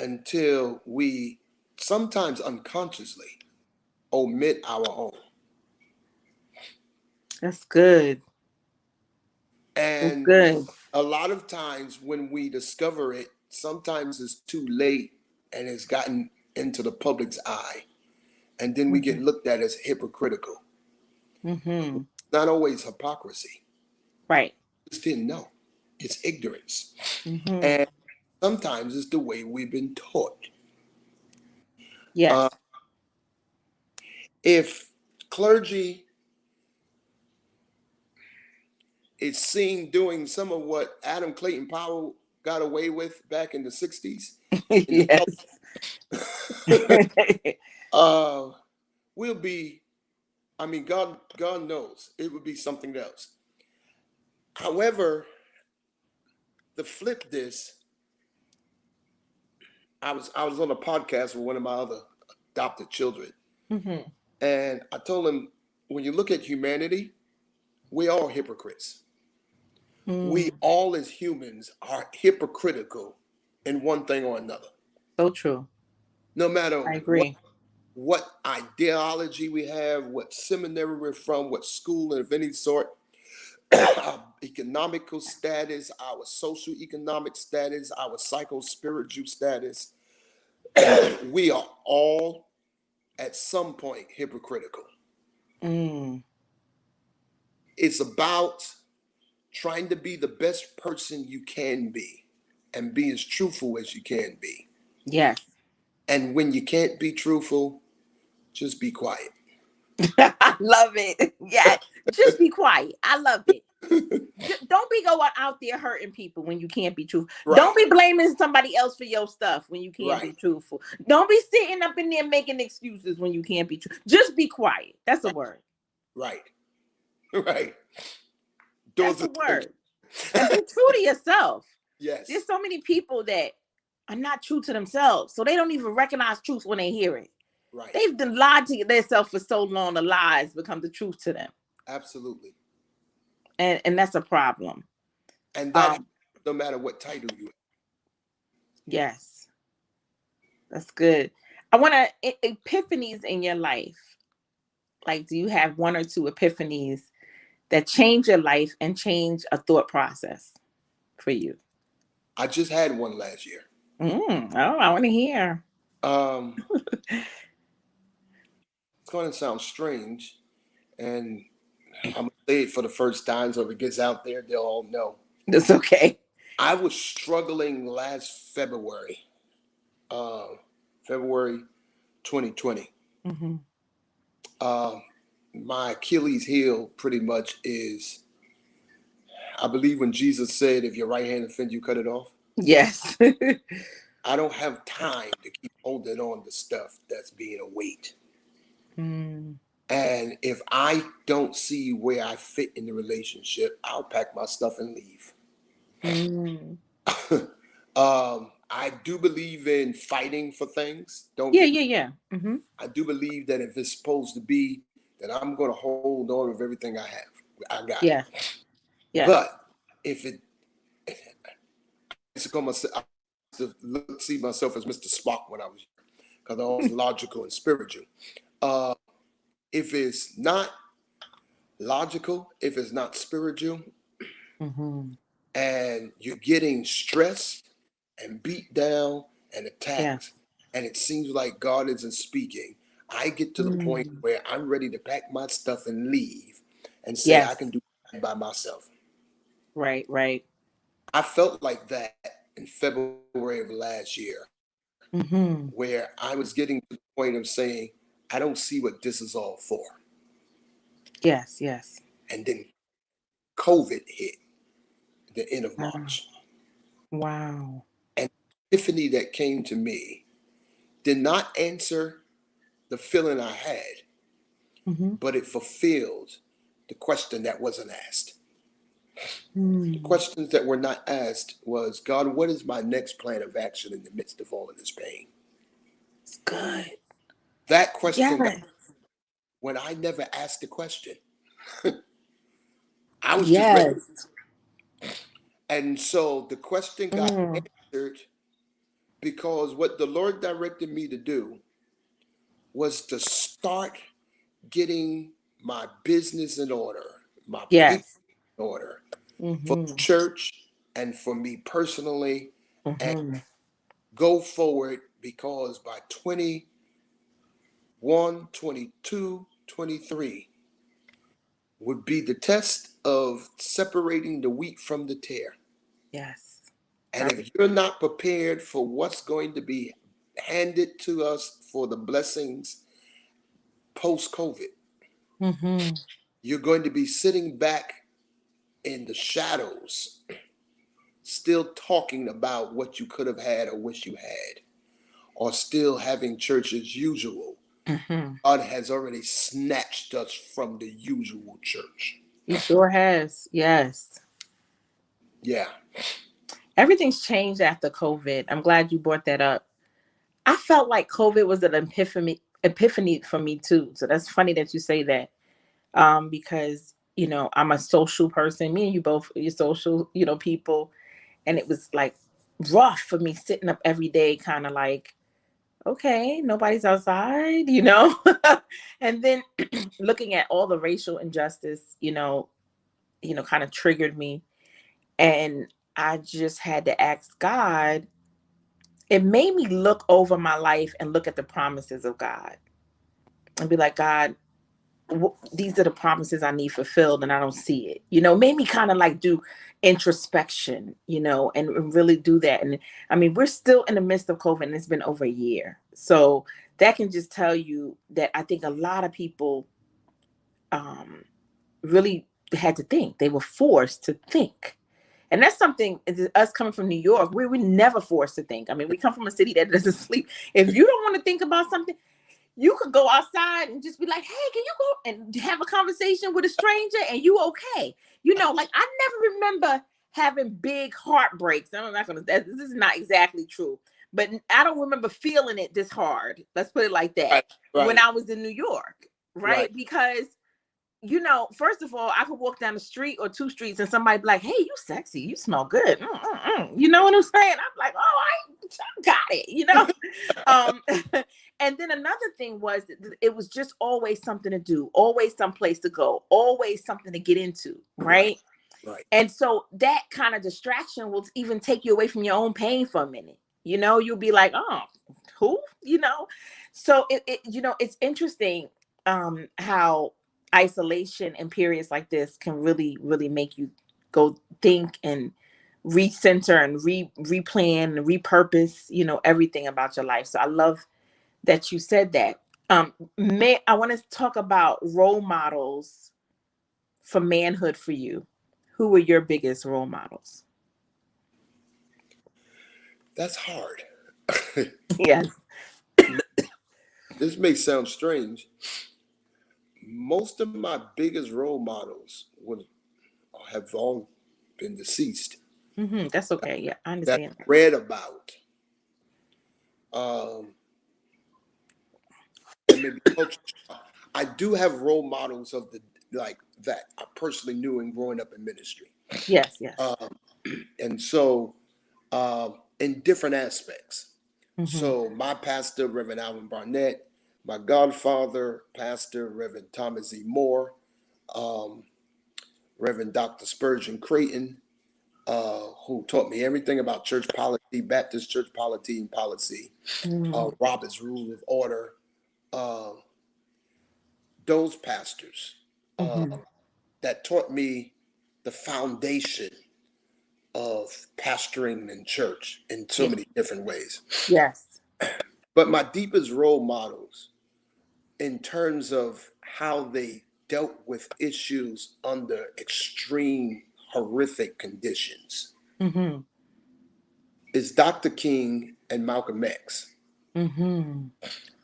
until we sometimes unconsciously omit our own. That's good. And That's good. A lot of times when we discover it, sometimes it's too late and it's gotten into the public's eye. And then we get looked at as hypocritical. Not always hypocrisy. Right. Just didn't know. It's ignorance. And sometimes it's the way we've been taught. Yes. If clergy is seen doing some of what Adam Clayton Powell got away with back in the 60s, Yes. we'll be, God knows it would be something else. However, to flip this, I was on a podcast with one of my other adopted children, and I told him, when you look at humanity, we are hypocrites. We all as humans are hypocritical in one thing or another. So true. No matter I agree. what ideology we have, what seminary we're from, what school of any sort, our economical status, our social economic status, our psycho-spiritual status, we are all at some point hypocritical. It's about trying to be the best person you can be and be as truthful as you can be. Yes. And when you can't be truthful, just be quiet. I love it. Yeah. Just be quiet. I love it. Don't be going out there hurting people when you can't be truthful. Right. Don't be blaming somebody else for your stuff when you can't be truthful. Don't be sitting up in there making excuses when you can't be true. Just be quiet. That's a word. Right. Right. That's a word. And be true to yourself. Yes. There's so many people that are not true to themselves, so they don't even recognize truth when they hear it. Right. They've been lied to themselves for so long, the lies become the truth to them. Absolutely. And that's a problem. And that no matter what title you have. Yes. That's good. I want to epiphanies in your life. Like, do you have one or two epiphanies that change your life and change a thought process for you? I just had one last year. Oh, I want to hear. It's going to sound strange, and I'm going to say it for the first time, so if it gets out there, they'll all know. That's okay. I was struggling last February, February 2020. Mm-hmm. My Achilles heel pretty much is, I believe when Jesus said, if your right hand offends you, cut it off. Yes. I don't have time to keep holding on to stuff that's being a weight. Mm. And if I don't see where I fit in the relationship, I'll pack my stuff and leave. Mm. I do believe in fighting for things. Don't Yeah, get yeah, me. yeah. Mm-hmm. I do believe that if it's supposed to be, that I'm going to hold on with everything I have. I got it. Yeah, yeah. But if it, it's going to, I see myself as Mr. Spock when I was, because I was logical and spiritual. Uh, if it's not logical, if it's not spiritual, Mm-hmm. and you're getting stressed and beat down and Yeah. attacked, and it seems like God isn't speaking, I get to the point Mm. where I'm ready to pack my stuff and leave and say I Yes. can do it by myself. Right, right. I felt like that in February of last year, Mm-hmm. where I was getting to the point of saying, I don't see what this is all for. Yes, yes. And then COVID hit the end of Wow. March. Wow. And the epiphany that came to me did not answer the feeling I had, Mm-hmm. but it fulfilled the question that wasn't asked. The Mm. questions that were not asked was, God, what is my next plan of action in the midst of all of this pain? It's good. That question got Yes. when I never asked the question. I was just ready. Yes. And so the question got Mm. answered because what the Lord directed me to do was to start getting my business in order, my people Yes. in order for the Mm-hmm. church and for me personally, and Mm-hmm. go forward because by 21, 22, 23 would be the test of separating the wheat from the tare. Yes. And if you're not prepared for what's going to be handed to us for the blessings post COVID, Mm-hmm. you're going to be sitting back in the shadows, still talking about what you could have had or wish you had, or still having church as usual. Mm-hmm. God has already snatched us from the usual church. He sure has. Yes. Yeah. Everything's changed after COVID. I'm glad you brought that up. I felt like COVID was an epiphany for me too. So that's funny that you say that. Because I'm a social person. Me and you both, you're social, people. And it was like rough for me sitting up every day, kind of like, okay, nobody's outside, and then looking at all the racial injustice, kind of triggered me. And I just had to ask God. It made me look over my life and look at the promises of God and be like, God, these are the promises I need fulfilled and I don't see it. Made me kind of like do introspection, and really do that. And I mean, we're still in the midst of COVID and it's been over a year. So that can just tell you that I think a lot of people really had to think. They were forced to think. And that's something, us coming from New York, we were never forced to think. I mean, we come from a city that doesn't sleep. If you don't want to think about something, you could go outside and just be like, hey, can you go and have a conversation with a stranger and you okay? Like I never remember having big heartbreaks. I'm not going to, this is not exactly true, but I don't remember feeling it this hard. Let's put it like that. Right. When Right. I was in New York, right? Right. Because first of all, I could walk down the street or two streets and somebody be like, hey, you sexy, you smell good. You know what I'm saying? I'm like, oh, I got it, and then another thing was it was just always something to do, always someplace to go, always something to get into, right? Right. And so that kind of distraction will even take you away from your own pain for a minute. You'll be like, oh, who? So it's interesting how isolation in periods like this can really, really make you go think and recenter and replan and repurpose, everything about your life. So I love that you said that. I want to talk about role models for manhood for you. Who were your biggest role models? That's hard. Yes. This may sound strange. Most of my biggest role models would have all been deceased That's okay. Yeah, I that understand. I read about. Um, and maybe culture. I do have role models of the like that I personally knew in growing up in ministry. Yes, yes. And so in different aspects. Mm-hmm. So my pastor, Reverend Alvin Barnett, my godfather, Pastor Reverend Thomas E. Moore, um, Reverend Dr. Spurgeon Creighton, who taught me everything about church polity, Baptist church polity and policy, Mm-hmm. Robert's Rule of Order, uh, those pastors Mm-hmm. that taught me the foundation of pastoring in church in so Yeah. many different ways. Yes. But my deepest role models in terms of how they dealt with issues under extreme, horrific conditions Mm-hmm. is Dr. King and Malcolm X. Mm-hmm.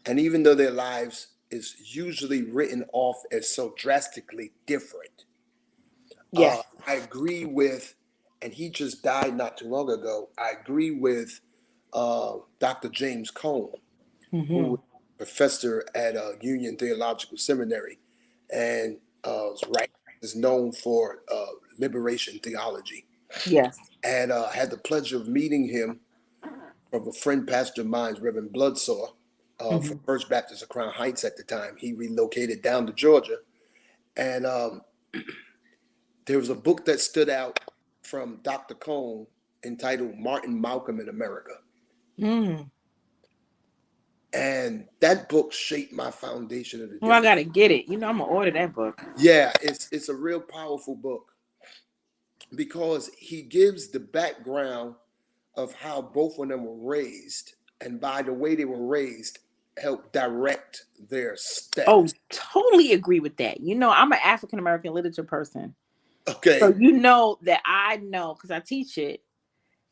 And even though their lives is usually written off as so drastically different, Yes. I agree with, and he just died not too long ago, I agree with Dr. James Cone, who Mm-hmm. was a professor at Union Theological Seminary and is known for liberation theology. Yes. And I had the pleasure of meeting him from a friend pastor of mine, Reverend Bloodsaw, Mm-hmm. from First Baptist of Crown Heights at the time. He relocated down to Georgia. And there was a book that stood out from Dr. Cone entitled Martin Malcolm in America. Mm. And that book shaped my foundation of the Well, I different. gotta get it. I'm gonna order that book. Yeah, it's a real powerful book because he gives the background of how both of them were raised, and by the way they were raised, help direct their Oh, steps. totally agree with that. I'm an African American literature person. So Okay. that I know because I teach it.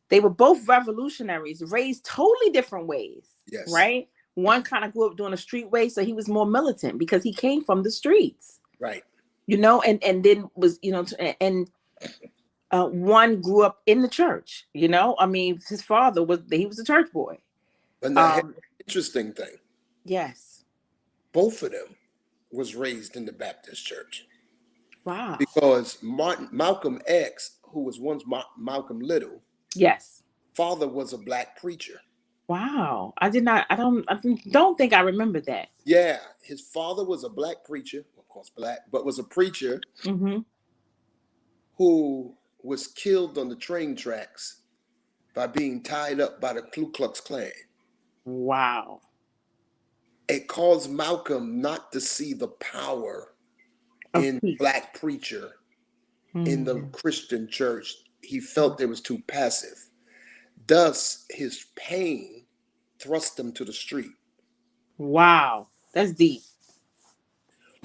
They were both revolutionaries, raised totally different ways, Yes. right? One kind of grew up doing a street way, so he was more militant because he came from the streets, Right. and then was, and one grew up in the church, I mean, his father was a church boy. And the interesting thing, Yes. both of them was raised in the Baptist church Wow. because Malcolm X, who was once Malcolm Little, Yes. father was a black preacher. Wow. I don't think I remember that. Yeah, his father was a black preacher, of course black, but was a preacher Mm-hmm. who was killed on the train tracks by being tied up by the Ku Klux Klan. Wow. It caused Malcolm not to see the power Of in peace. black preacher in the Mm. Christian church. He felt it was too passive. Thus, his pain thrust him to the street. Wow. That's deep.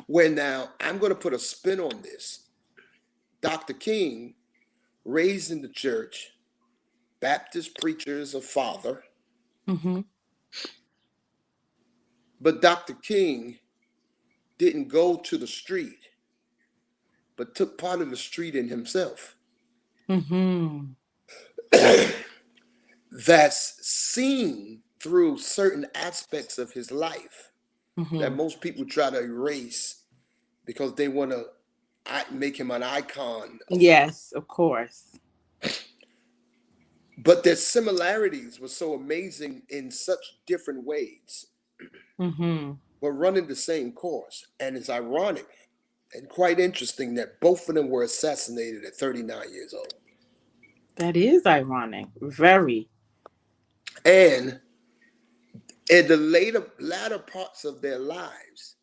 Where now, I'm going to put a spin on this. Dr. King, raised in the church, Baptist preacher is a father, Mm-hmm. but Dr. King didn't go to the street, but took part of the street in himself. Mm-hmm. That's seen through certain aspects of his life Mm-hmm. that most people try to erase because they want to make him an icon. Yes, of course. But their similarities were so amazing in such different ways. Mm-hmm. We're running the same course. And it's ironic and quite interesting that both of them were assassinated at 39 years old. That is ironic. Very. And in the latter parts of their lives,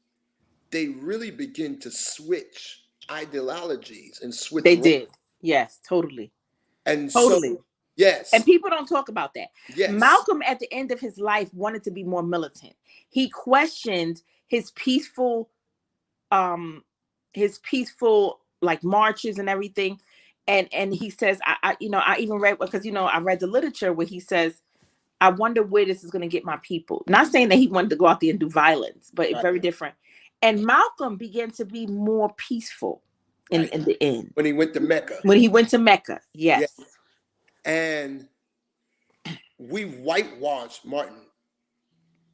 they really begin to switch ideologies and switch They roles. did. Yes, totally. And Totally. so, yes. And people don't talk about that. Yes. Malcolm, at the end of his life, wanted to be more militant. He questioned his peaceful like marches and everything. And he says, I even read, because I read the literature where he says, I wonder where this is going to get my people. Not saying that he wanted to go out there and do violence, but Right. very different. And Malcolm began to be more peaceful in the end. When he went to Mecca. Yes. Yeah. And we whitewashed Martin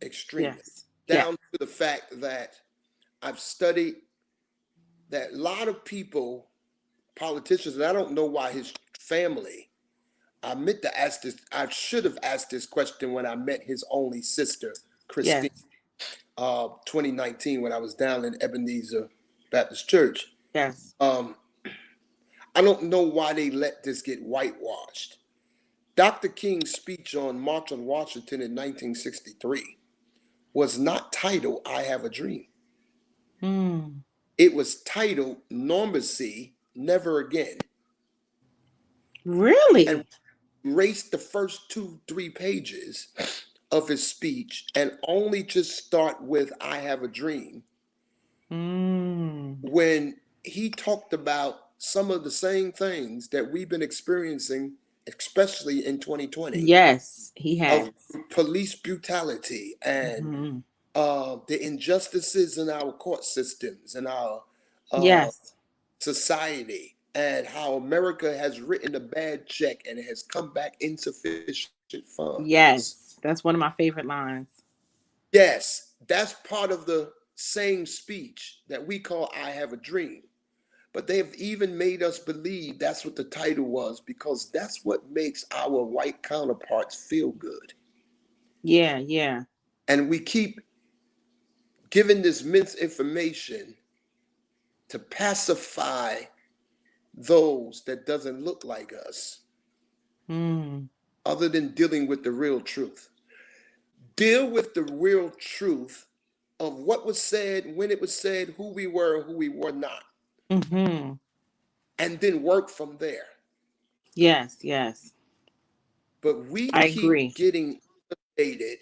extremely. Yes. Down to the fact that I've studied that a lot of people, politicians, and I don't know why his family, I meant to ask this, I should have asked this question when I met his only sister, Christine, 2019, when I was down in Ebenezer Baptist Church. Yes. I don't know why they let this get whitewashed. Dr. King's speech on March on Washington in 1963 was not titled, I Have a Dream. It was titled Normandy, Never Again. Really? And erased the first 2-3 pages of his speech and only just start with I Have a Dream. When he talked about some of the same things that we've been experiencing, especially in 2020. Yes, he has. Of police brutality and the injustices in our court systems and our society, and how America has written a bad check and it has come back insufficient funds. Yes, that's one of my favorite lines. Yes, that's part of the same speech that we call I Have a Dream. But they have even made us believe that's what the title was, because that's what makes our white counterparts feel good. Yeah, yeah. And we keep giving this misinformation to pacify those that doesn't look like us, other than dealing with the real truth. Deal with the real truth of what was said, when it was said, who we were and who we were not. And then work from there. Yes, yes. But we I keep agree. getting inundated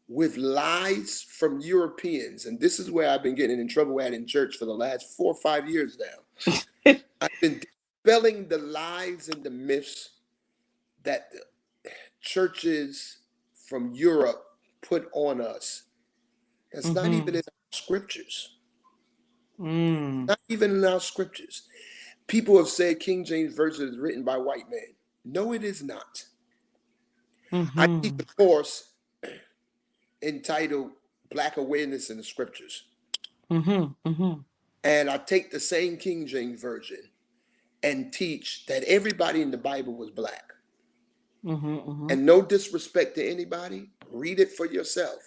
with lies from Europeans. And this is where I've been getting in trouble at in church for the last 4 or 5 years now. I've been dispelling the lies and the myths that the churches from Europe put on us. It's not even in our scriptures. Not even in our scriptures. People have said King James Version is written by white men. No, it is not. I teach a course entitled Black Awareness in the Scriptures. And I take the same King James Version and teach that everybody in the Bible was black. And no disrespect to anybody, read it for yourself.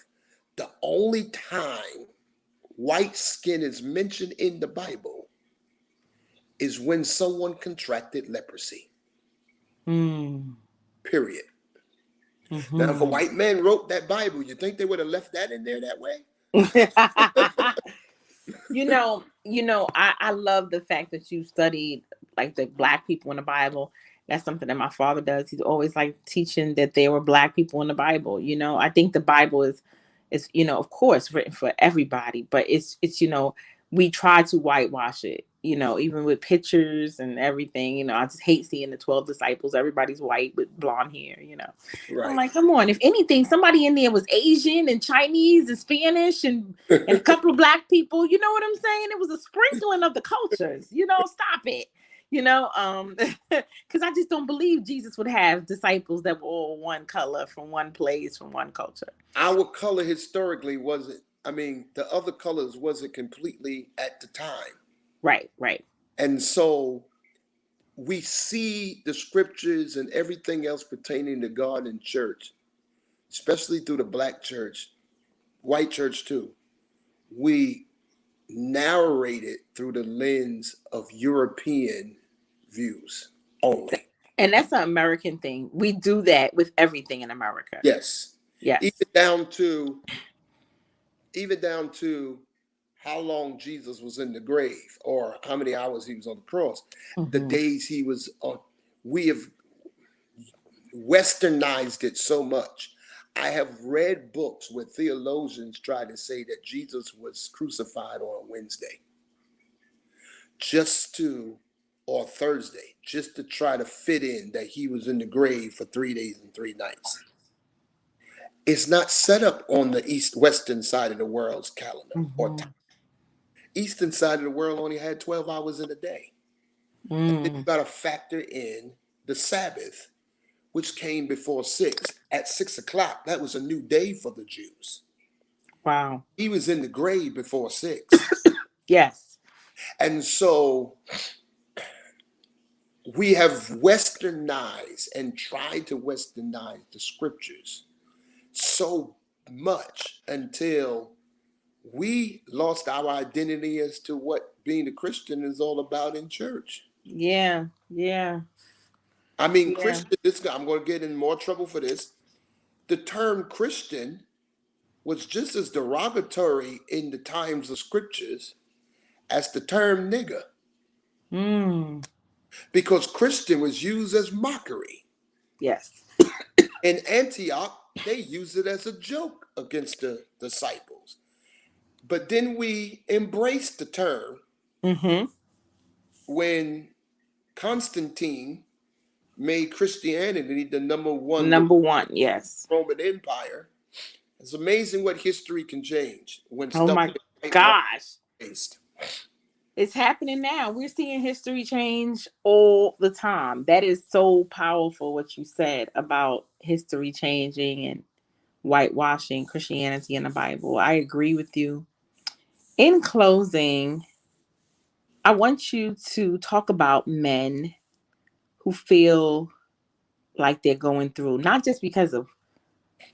The only time white skin is mentioned in the Bible is when someone contracted leprosy. Period. Now, if a white man wrote that Bible, you think they would have left that in there that way? I love the fact that you studied like the black people in the Bible. That's something that my father does. He's always like teaching that there were black people in the Bible. I think the Bible is of course written for everybody, but it's we try to whitewash it, even with pictures and everything. I just hate seeing the 12 disciples. Everybody's white with blonde hair, Right. I'm like, come on. If anything, somebody in there was Asian and Chinese and Spanish and a couple of black people. You know what I'm saying? It was a sprinkling of the cultures. Stop it. Because I just don't believe Jesus would have disciples that were all one color, from one place, from one culture. Our color historically wasn't, the other colors wasn't completely at the time. Right, right. And so we see the scriptures and everything else pertaining to God and church, especially through the black church, white church too. We narrate it through the lens of European views only. And that's an American thing. We do that with everything in America. Yes. Yes. Even down to how long Jesus was in the grave, or how many hours he was on the cross, the days he was on. We have westernized it so much. I have read books where theologians try to say that Jesus was crucified on Wednesday or Thursday, just to try to fit in that he was in the grave for 3 days and 3 nights. It's not set up on the western side of the world's calendar or time. Eastern side of the world only had 12 hours in a day. And then you got to factor in the Sabbath, which came before 6. At 6 o'clock, that was a new day for the Jews. Wow. He was in the grave before 6. Yes. And so we have westernized and tried to westernize the scriptures so much until we lost our identity as to what being a Christian is all about in church. Yeah. Yeah. I mean, Christian, I'm going to get in more trouble for this. The term Christian was just as derogatory in the times of scriptures as the term nigger. Because Christian was used as mockery. Yes. In Antioch, they used it as a joke against the disciples. But then we embraced the term when Constantine made Christianity the number one, yes, Roman Empire. It's amazing what history can change when oh stuff my is gosh, based. it's happening now. We're seeing history change all the time. That is so powerful what you said about history changing and whitewashing Christianity in the Bible. I agree with you. In closing, I want you to talk about men who feel like they're going through, not just because of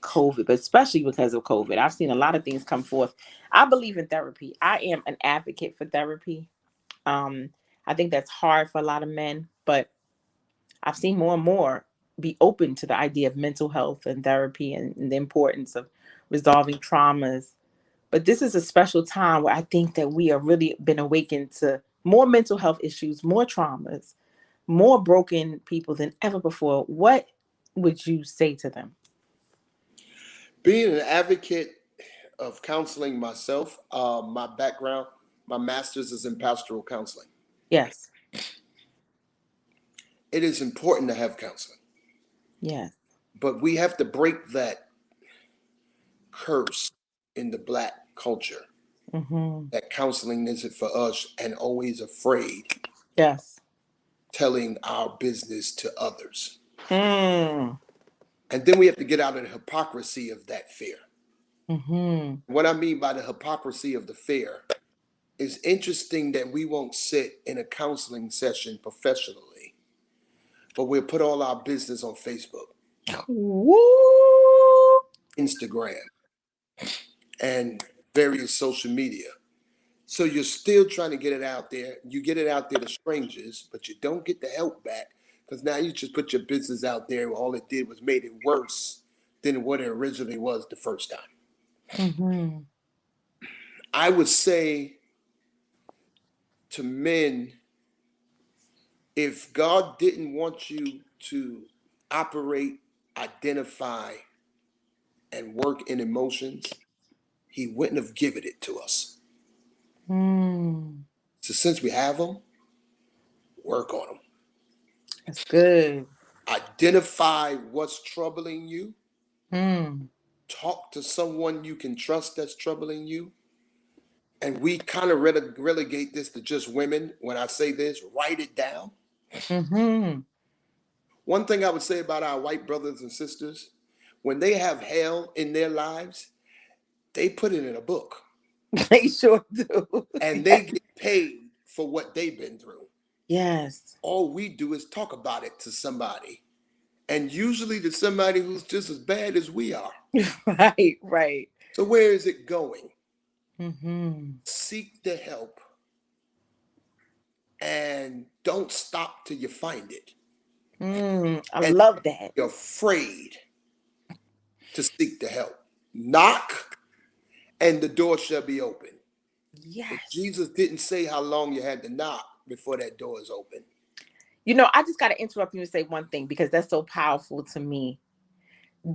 COVID, but especially because of COVID. I've seen a lot of things come forth. I believe in therapy. I am an advocate for therapy. I think that's hard for a lot of men, but I've seen more and more be open to the idea of mental health and therapy and the importance of resolving traumas. But this is a special time where I think that we are really been awakened to more mental health issues, more traumas, more broken people than ever before. What would you say to them? Being an advocate of counseling myself, my background, my master's is in pastoral counseling. Yes. It is important to have counseling. Yes. But we have to break that curse in the Black culture that counseling isn't for us and always afraid. Yes. Telling our business to others. And then we have to get out of the hypocrisy of that fear. What I mean by the hypocrisy of the fear is interesting that we won't sit in a counseling session professionally, but we'll put all our business on Facebook, Instagram, and various social media. So you're still trying to get it out there. You get it out there to strangers, but you don't get the help back because now you just put your business out there and all it did was made it worse than what it originally was the first time. I would say to men, if God didn't want you to operate, identify, and work in emotions, he wouldn't have given it to us. So since we have them, work on them. That's good. Identify what's troubling you. Talk to someone you can trust that's troubling you. And we kind of relegate this to just women. When I say this, write it down. One thing I would say about our white brothers and sisters, when they have hell in their lives, they put it in a book. They sure do. And they get paid for what they've been through. Yes. All we do is talk about it to somebody. And usually to somebody who's just as bad as we are. Right. So where is it going? Seek the help. And don't stop till you find it. I love that. You're afraid to seek the help. Knock, and the door shall be open. Yes. But Jesus didn't say how long you had to knock before that door is open. You know, I just got to interrupt you and say one thing because that's so powerful to me.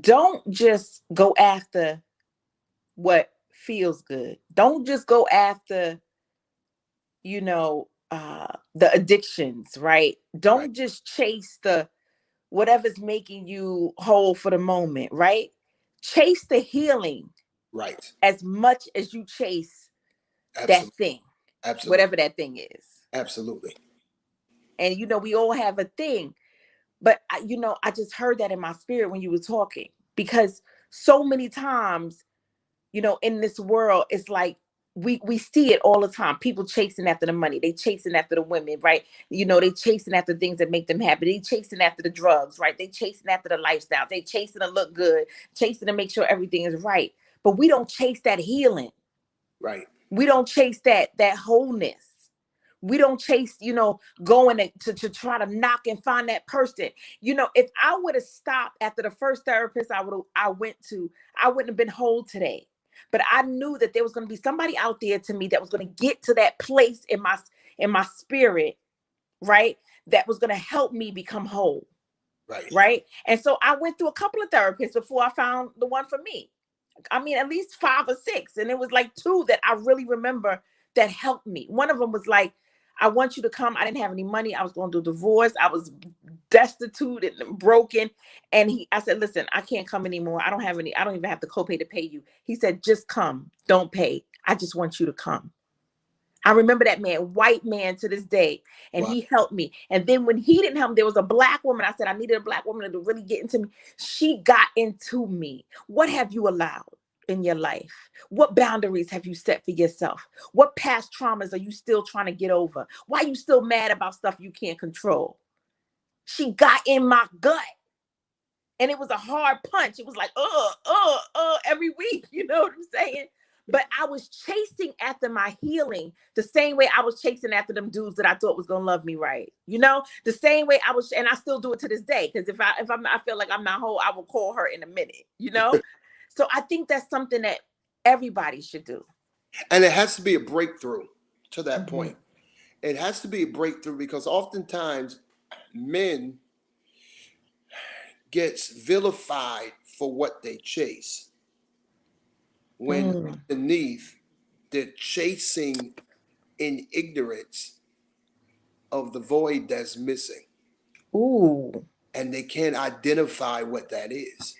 don't just go after what feels good. Don't just go after, the addictions, right? Right. Don't just chase the whatever's making you whole for the moment, right? Chase the healing Right. as much as you chase that Absolutely. thing, Absolutely. whatever that thing is. Absolutely. And we all have a thing, but I just heard that in my spirit when you were talking, because so many times, in this world, it's like we see it all the time. People chasing after the money, they chasing after the women, right? They chasing after things that make them happy. They chasing after the drugs, right? They chasing after the lifestyle. They chasing to look good, chasing to make sure everything is right. But we don't chase that healing. Right. We don't chase that wholeness. We don't chase, going to try to knock and find that person. If I would have stopped after the first therapist I went to, I wouldn't have been whole today. But I knew that there was going to be somebody out there to me that was going to get to that place in my spirit, right? That was going to help me become whole. Right. Right. And so I went through a couple of therapists before I found the one for me. I mean, at least 5 or 6. And it was like 2 that I really remember that helped me. One of them was like, I want you to come. I didn't have any money. I was going through a divorce. I was destitute and broken. And I said, listen, I can't come anymore. I don't even have the copay to pay you. He said, just come. Don't pay. I just want you to come. I remember that man, white man to this day, and Wow. he helped me. And then when he didn't help me, there was a black woman. I said, I needed a black woman to really get into me. She got into me. What have you allowed in your life? What boundaries have you set for yourself? What past traumas are you still trying to get over? Why are you still mad about stuff you can't control? She got in my gut. And it was a hard punch. It was like, every week. You know what I'm saying? But I was chasing after my healing the same way I was chasing after them dudes that I thought was gonna love me right. The same way and I still do it to this day. Because if I feel like I'm not whole, I will call her in a minute. So I think that's something that everybody should do. And it has to be a breakthrough to that Mm-hmm. point. It has to be a breakthrough because oftentimes men gets vilified for what they chase when underneath they're chasing in ignorance of the void that's missing. Ooh. And they can't identify what that is.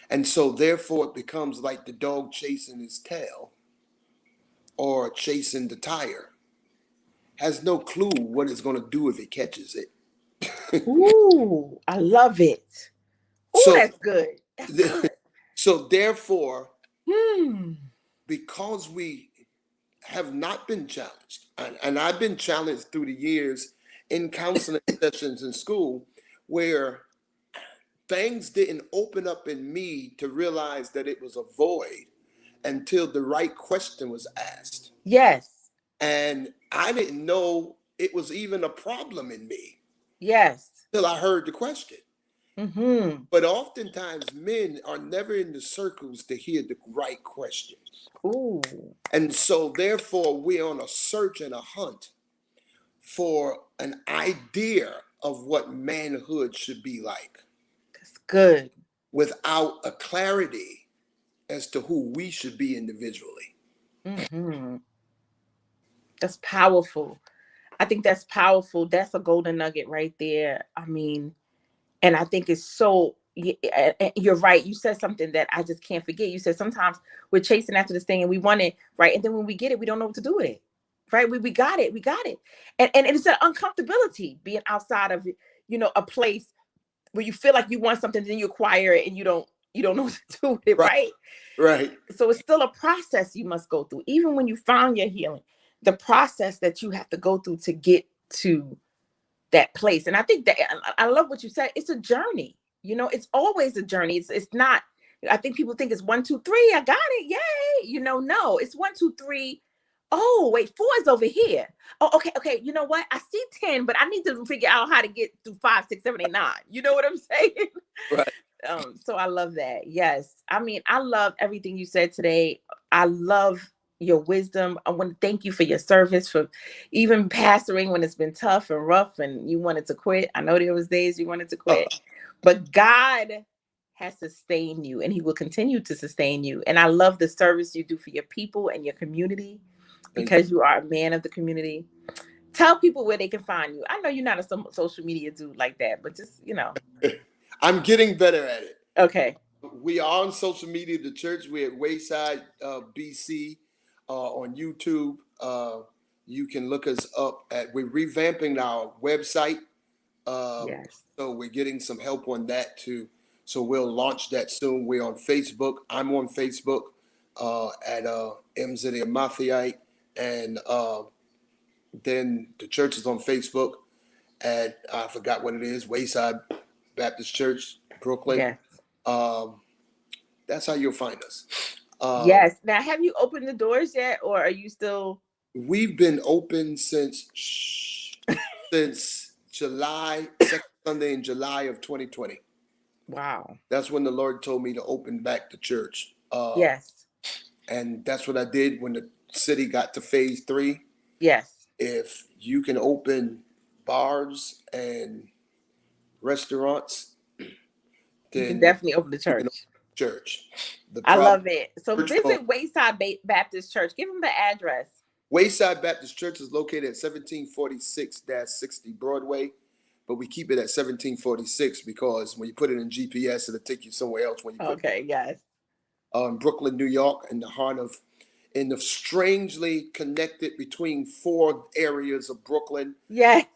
And so therefore it becomes like the dog chasing his tail or chasing the tire. Has no clue what it's going to do if it catches it. Ooh, I love it. Ooh, So, that's good. That's good. so therefore, because we have not been challenged, and I've been challenged through the years in counseling sessions in school where things didn't open up in me to realize that it was a void until the right question was asked. Yes. And I didn't know it was even a problem in me Yes. till I heard the question. Mm-hmm. But oftentimes men are never in the circles to hear the right questions. Ooh. And so therefore we're on a search and a hunt for an idea of what manhood should be like That's good. without a clarity as to who we should be individually. Mm-hmm. That's powerful. I think that's powerful. That's a golden nugget right there. I mean, and I think it's so, you're right. You said something that I just can't forget. You said sometimes we're chasing after this thing and we want it, right? And then when we get it, we don't know what to do with it, right? We got it. And it's an uncomfortability being outside of, a place where you feel like you want something, then you acquire it and you don't know what to do with it, right? Right. So it's still a process you must go through. Even when you found your healing, the process that you have to go through to get to that place. And I think that I love what you said. It's a journey. It's always a journey. It's not, I think people think it's 1, 2, 3. I got it. Yay. No, it's 1, 2, 3. Oh, wait, 4 is over here. Oh, okay. You know what? I see 10, but I need to figure out how to get through 5, 6, 7, 8, 9. You know what I'm saying? Right. So I love that. Yes. I mean, I love everything you said today. I love your wisdom. I want to thank you for your service, for even pastoring when it's been tough and rough and you wanted to quit. I know there was days you wanted to quit, but God has sustained you, and he will continue to sustain you. And I love the service you do for your people and your community, because you are a man of the community. Tell people where they can find you. I know you're not a social media dude like that, but just, I'm getting better at it. Okay. We are on social media, the church. We're at Wayside BC on YouTube. You can look us up we're revamping our website. Yes. So we're getting some help on that too. So we'll launch that soon. We're on Facebook. I'm on Facebook at M Zidde Hamatheite, and then the church is on Facebook at, I forgot what it is, Wayside Baptist Church, Brookyln. Yes. That's how you'll find us. Yes. Now, have you opened the doors yet, or are you still? We've been open since July, second Sunday in July of 2020. Wow. That's when the Lord told me to open back the church. Yes. And that's what I did when the city got to phase 3. Yes. If you can open bars and restaurants, then you can definitely open the church. I love it. So visit Wayside Baptist Church. Give them the address. Wayside Baptist Church is located at 1746-60 Broadway, but we keep it at 1746 because when you put it in GPS, it'll take you somewhere else. When you put yes. In Brookyln, New York, in the strangely connected between 4 areas of Brooklyn. Yes.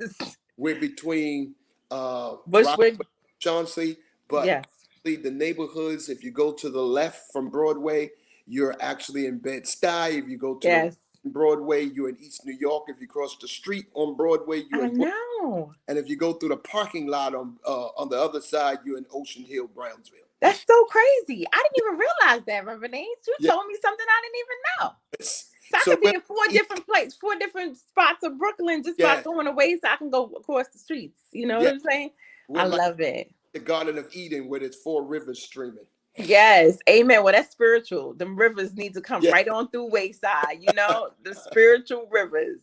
We're between Bushwick, Chauncey, but yes. The neighborhoods, if you go to the left from Broadway, you're actually in Bed-Stuy. If you go to Broadway, you're in East New York. If you cross the street on Broadway, you're in Brooklyn. And if you go through the parking lot on the other side, you're in Ocean Hill, Brownsville. That's so crazy. I didn't even realize that, Reverend Ames. You told me something I didn't even know. Yes. So I could be in 4 different places, 4 different spots of Brooklyn just by going away, so I can go across the streets. You know what I'm saying? I love it. The Garden of Eden, where there's 4 rivers streaming. Yes, amen. Well, that's spiritual. Them rivers need to come right on through Wayside, the spiritual rivers,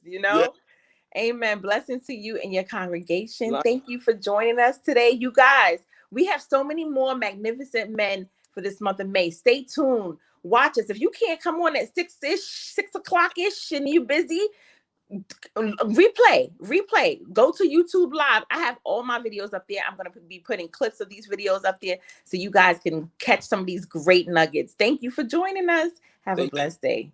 Amen. Blessings to you and your congregation. Thank you for joining us today, you guys. We have so many more magnificent men for this month of May. Stay tuned. Watch us. If you can't come on at 6 o'clock-ish and you're busy, replay. Go to YouTube Live. I have all my videos up there. I'm going to be putting clips of these videos up there so you guys can catch some of these great nuggets. Thank you for joining us. Have a blessed day.